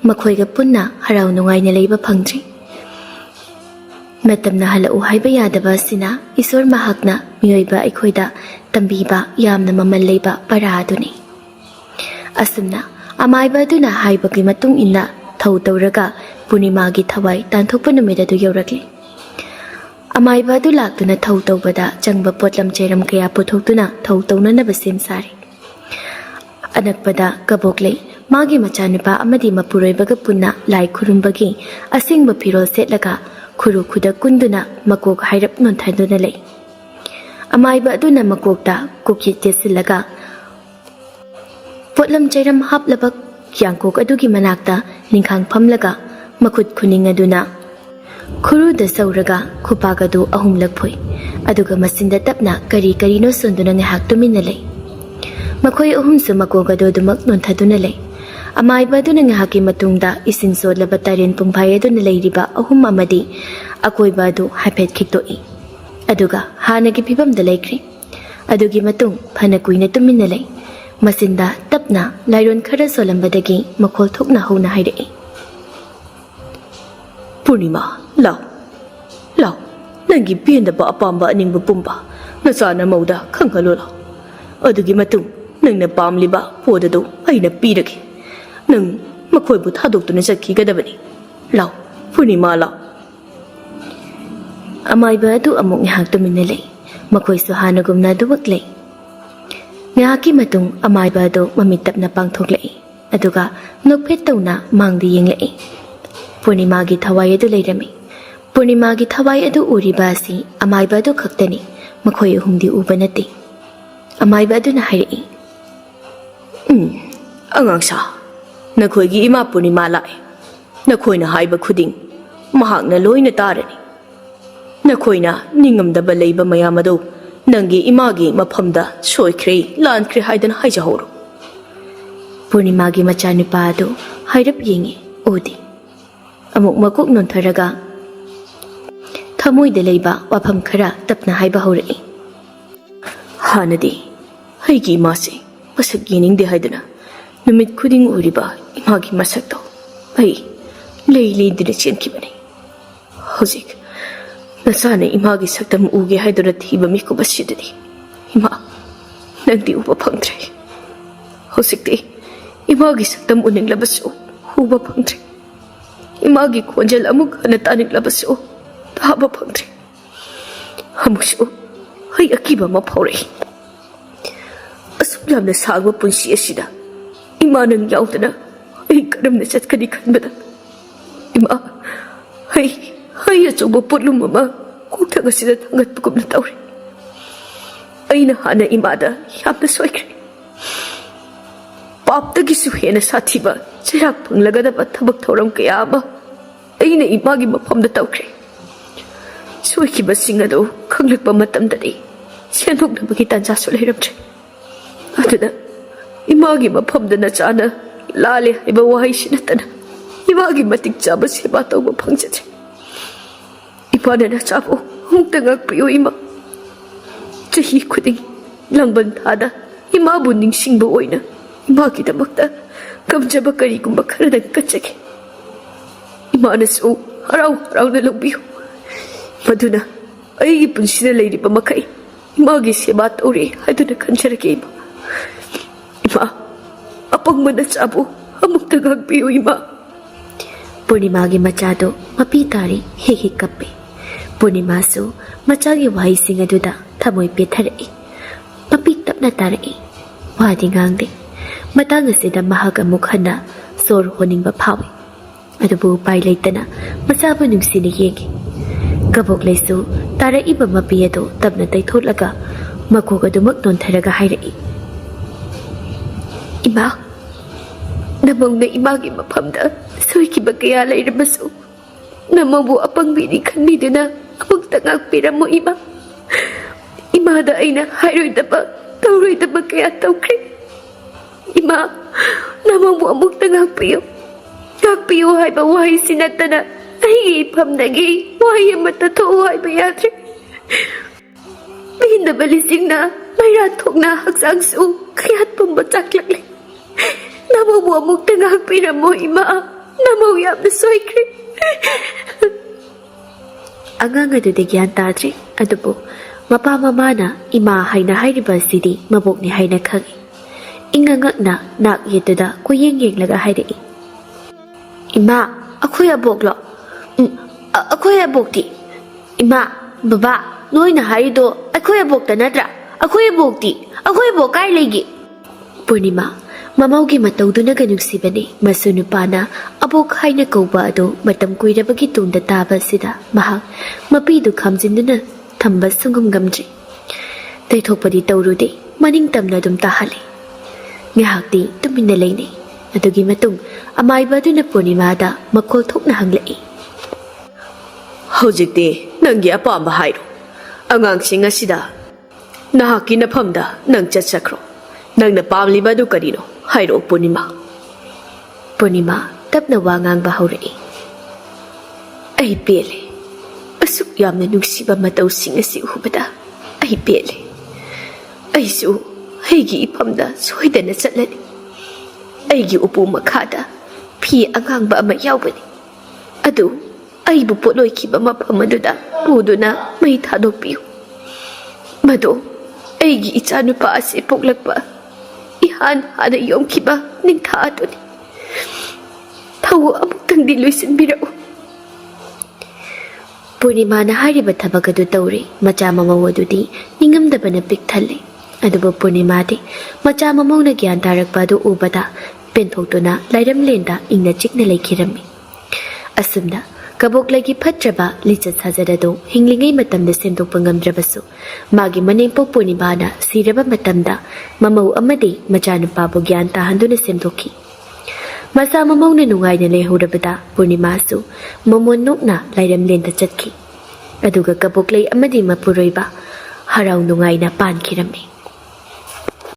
makhoiga punna harau nungaina leiba phangdri matamna halau haiba yadaba sina isor mahakna miyoiba aikhoida tambiba yamna mamal leiba paraduni asumna amaiba duna haibagi matung inna thau tawraga punimagi thawai tanthokpa numida du yaurakli amaiba du laktuna thau tawbada changba potlam cheram kaya puthokduna thau tawnanaba sem sari anakpada kaboklei magi machanupa amadi mapuroibaga punna lai khurumbagi asingba phirol setlaga khuru khuda kunduna makok hairap nonthaiduna lei amaiba aduna makokta kuki tesilaga potlam chairam haplabak kyangkok adugi manakta ningkhang phamlaga makhut khuning aduna khuru da sauraga khupagadu ahumlak phoi aduga masinda tapna kari kari no sonduna ngahak tumina lei makhoi ahumsu makogadu dumak nonthaduna lei amaiba aduna ngahaki matungda isin solaba taren pumphai aduna leiriba ahum amadi akoiba adu haiphet khiktoi aduga hanagi phibamda leikri adugi matung phana kuina tumina lei masinda tapna lairon khara solambadagi makhol thokna hona hairei Purnima lau nangi pienda ba apamba aningbu pumba nasana mauda khangalola adugi matung nangna pamliba podadu aina piragi nang makhoibu thadoktuna sakhigadabani lau Purnima lau amaiba adu amuk ngahak tumina lei makhoi su hanagumna duwak lei ngahaki matung amaiba adu mamit tapna pangthoklei aduga nokphet tawna mangdi yenglei Purnimagi thawai adu leirami Purnimagi thawai adu uriba asi amaiba adu khaktani makhoi ahumdi uba nate amaiba adu na hairei angangsa nakhoigi ima Purnima lai nakhoina haiba khuding mahakna loina tarani nakhoina ningamdaba leiba mayam adu nangi imagi maphamda soikhre lankhre haidan haijahoro Purnimagi machanupa adu hairap yengi odi amuk makuk nontharaga thamoida leiba wafam khara tapna haiba horei hanadi haigi mase masak yeningde haidana numit khuding uriba imagi masakto ai leili dire chenkibani hojik nasana imagi saktam uge haidara thiba mi kubasidadi ima nangdi uba phangtre hojikti imagi saktam uninglabasu uba phangtre imagi khonjal amuk hana taniklabasu thaba phangtre hamusu hai akiba ma phore asuk yamna sagwa punsi asida ima nang yaudana ai karamna chatkani khanbada ima hai achoba putlum ama kokthag asida thangat pukumna tawre aina hana imada yamna soikre paptagi su hena sathiba chirak phanglagadaba thabak thoram kaya ama aina imagi mafamda tawkre soikiba singado khanglakpa matamdadi senoknabagi tanjasu leiramtre aduna imagi mafamda nachana lale haiba wahai sinatana imagi matik chaba seba tawba phangjaje ipana nachabu hungta ngakpiyo ima chahi khuding langban thada imabu ningsingba oina imagi damakta kamjaba karigumba khara kachage imanasu harau na lugbiyo maduna aigi punsida leiriba makai imagi seba tawre haduna khanjarage ima apangma nachabu amukta ngakpiyo ima Purnimagi machado mapi tari heki kappe Purnimasu machagi wahai sing aduda thamoi petharei mapi tapna tarei wadi ngangde Matang asida mahak amuk hana sor honing ba phawi. Adubu pai leitana masabu nungsini yegi. Kabok leisu tara iba mapi ado tabna taithotlaga makok adumak nontharaga hairai. Ima, namong na imagi maphamda soikiba kaya lairabasu. Namongbu apangbini khanbiduna amukta ngakpiramo ima. Imada aina hairoidaba tauroidaba kaya taukri. Ima, namongbu amukta ngakpiyo. Ngakpiyo haiba wahay sinatana ay ipamnagi wahay amata too haiba yadri. Mahindaba lising na mayrathok na haksangsu kaya't pambasaklakli. Namongbu amukta ngakpiramo ima. Namong yamna soikri. Angang adude gyan tadri adubu mapa mamana ima haina hairiba sidi mabok ni haina khangi. Ingangak na nak yetuda kuyeng laga hairai. Ima, akoy abok lo. Akoy abok ti. Ima, baba, noy na harido akoy abok ta nadra. Akoy abok ti. Akoy abok kay legi. Purnima, mamawgi matawduna ganugsibani masunupana abok haina kauba ado matam kuirabagi tungda taba sida mahak mapidu khamjinduna thamba sungum gamji. Taithokpadi tawrude maning tamna dum tahali. Ngahakti tumina leini. Adugi matung amaiba duna Purnimada makol thokna hanglai. Hojikti nangi apamba hairo. Angangsing asida nahaki nafamda nang chatsakro. Nang napamliba du karino hairo Purnima. Purnima tapna wa ngang haurai. Ay pele. Asuk yamna nungsiba matawsing asi ubada. Ay pele. Ay su heigi ipamda soidana chatlani. Aigi upu makhada phi angangba ama yawbani. Adu aibu potloikiba mafam aduda puduna mai thadokpiyu. Mado aigi ichanupa ase poklakpa ihan hana yomkiba ningtha aduni. Thawu amuktangdi loisinbirau. Purnimana hairiba thabak adu tawri macha mamaw adudi ningamdabana pik thalle. Adubu Purnimadi macha mamawna gyan tarakpa adu ubada penthokduna lairam lenda ingna chikna leikirami. Asumna kabok lagi phatraba lichat sajadado hinglingai matamda semdokpa ngamdrabasu magi manengpok Purnimana siraba matamda mamaw amadi machanupabu gyan tahanduna semdokki. Masa mamawna nungaina lehurabada Purnimasu mamon nokna lairam lenda chatki. Aduga kabok lai amadi mapuroiba harau nungaina pankirami.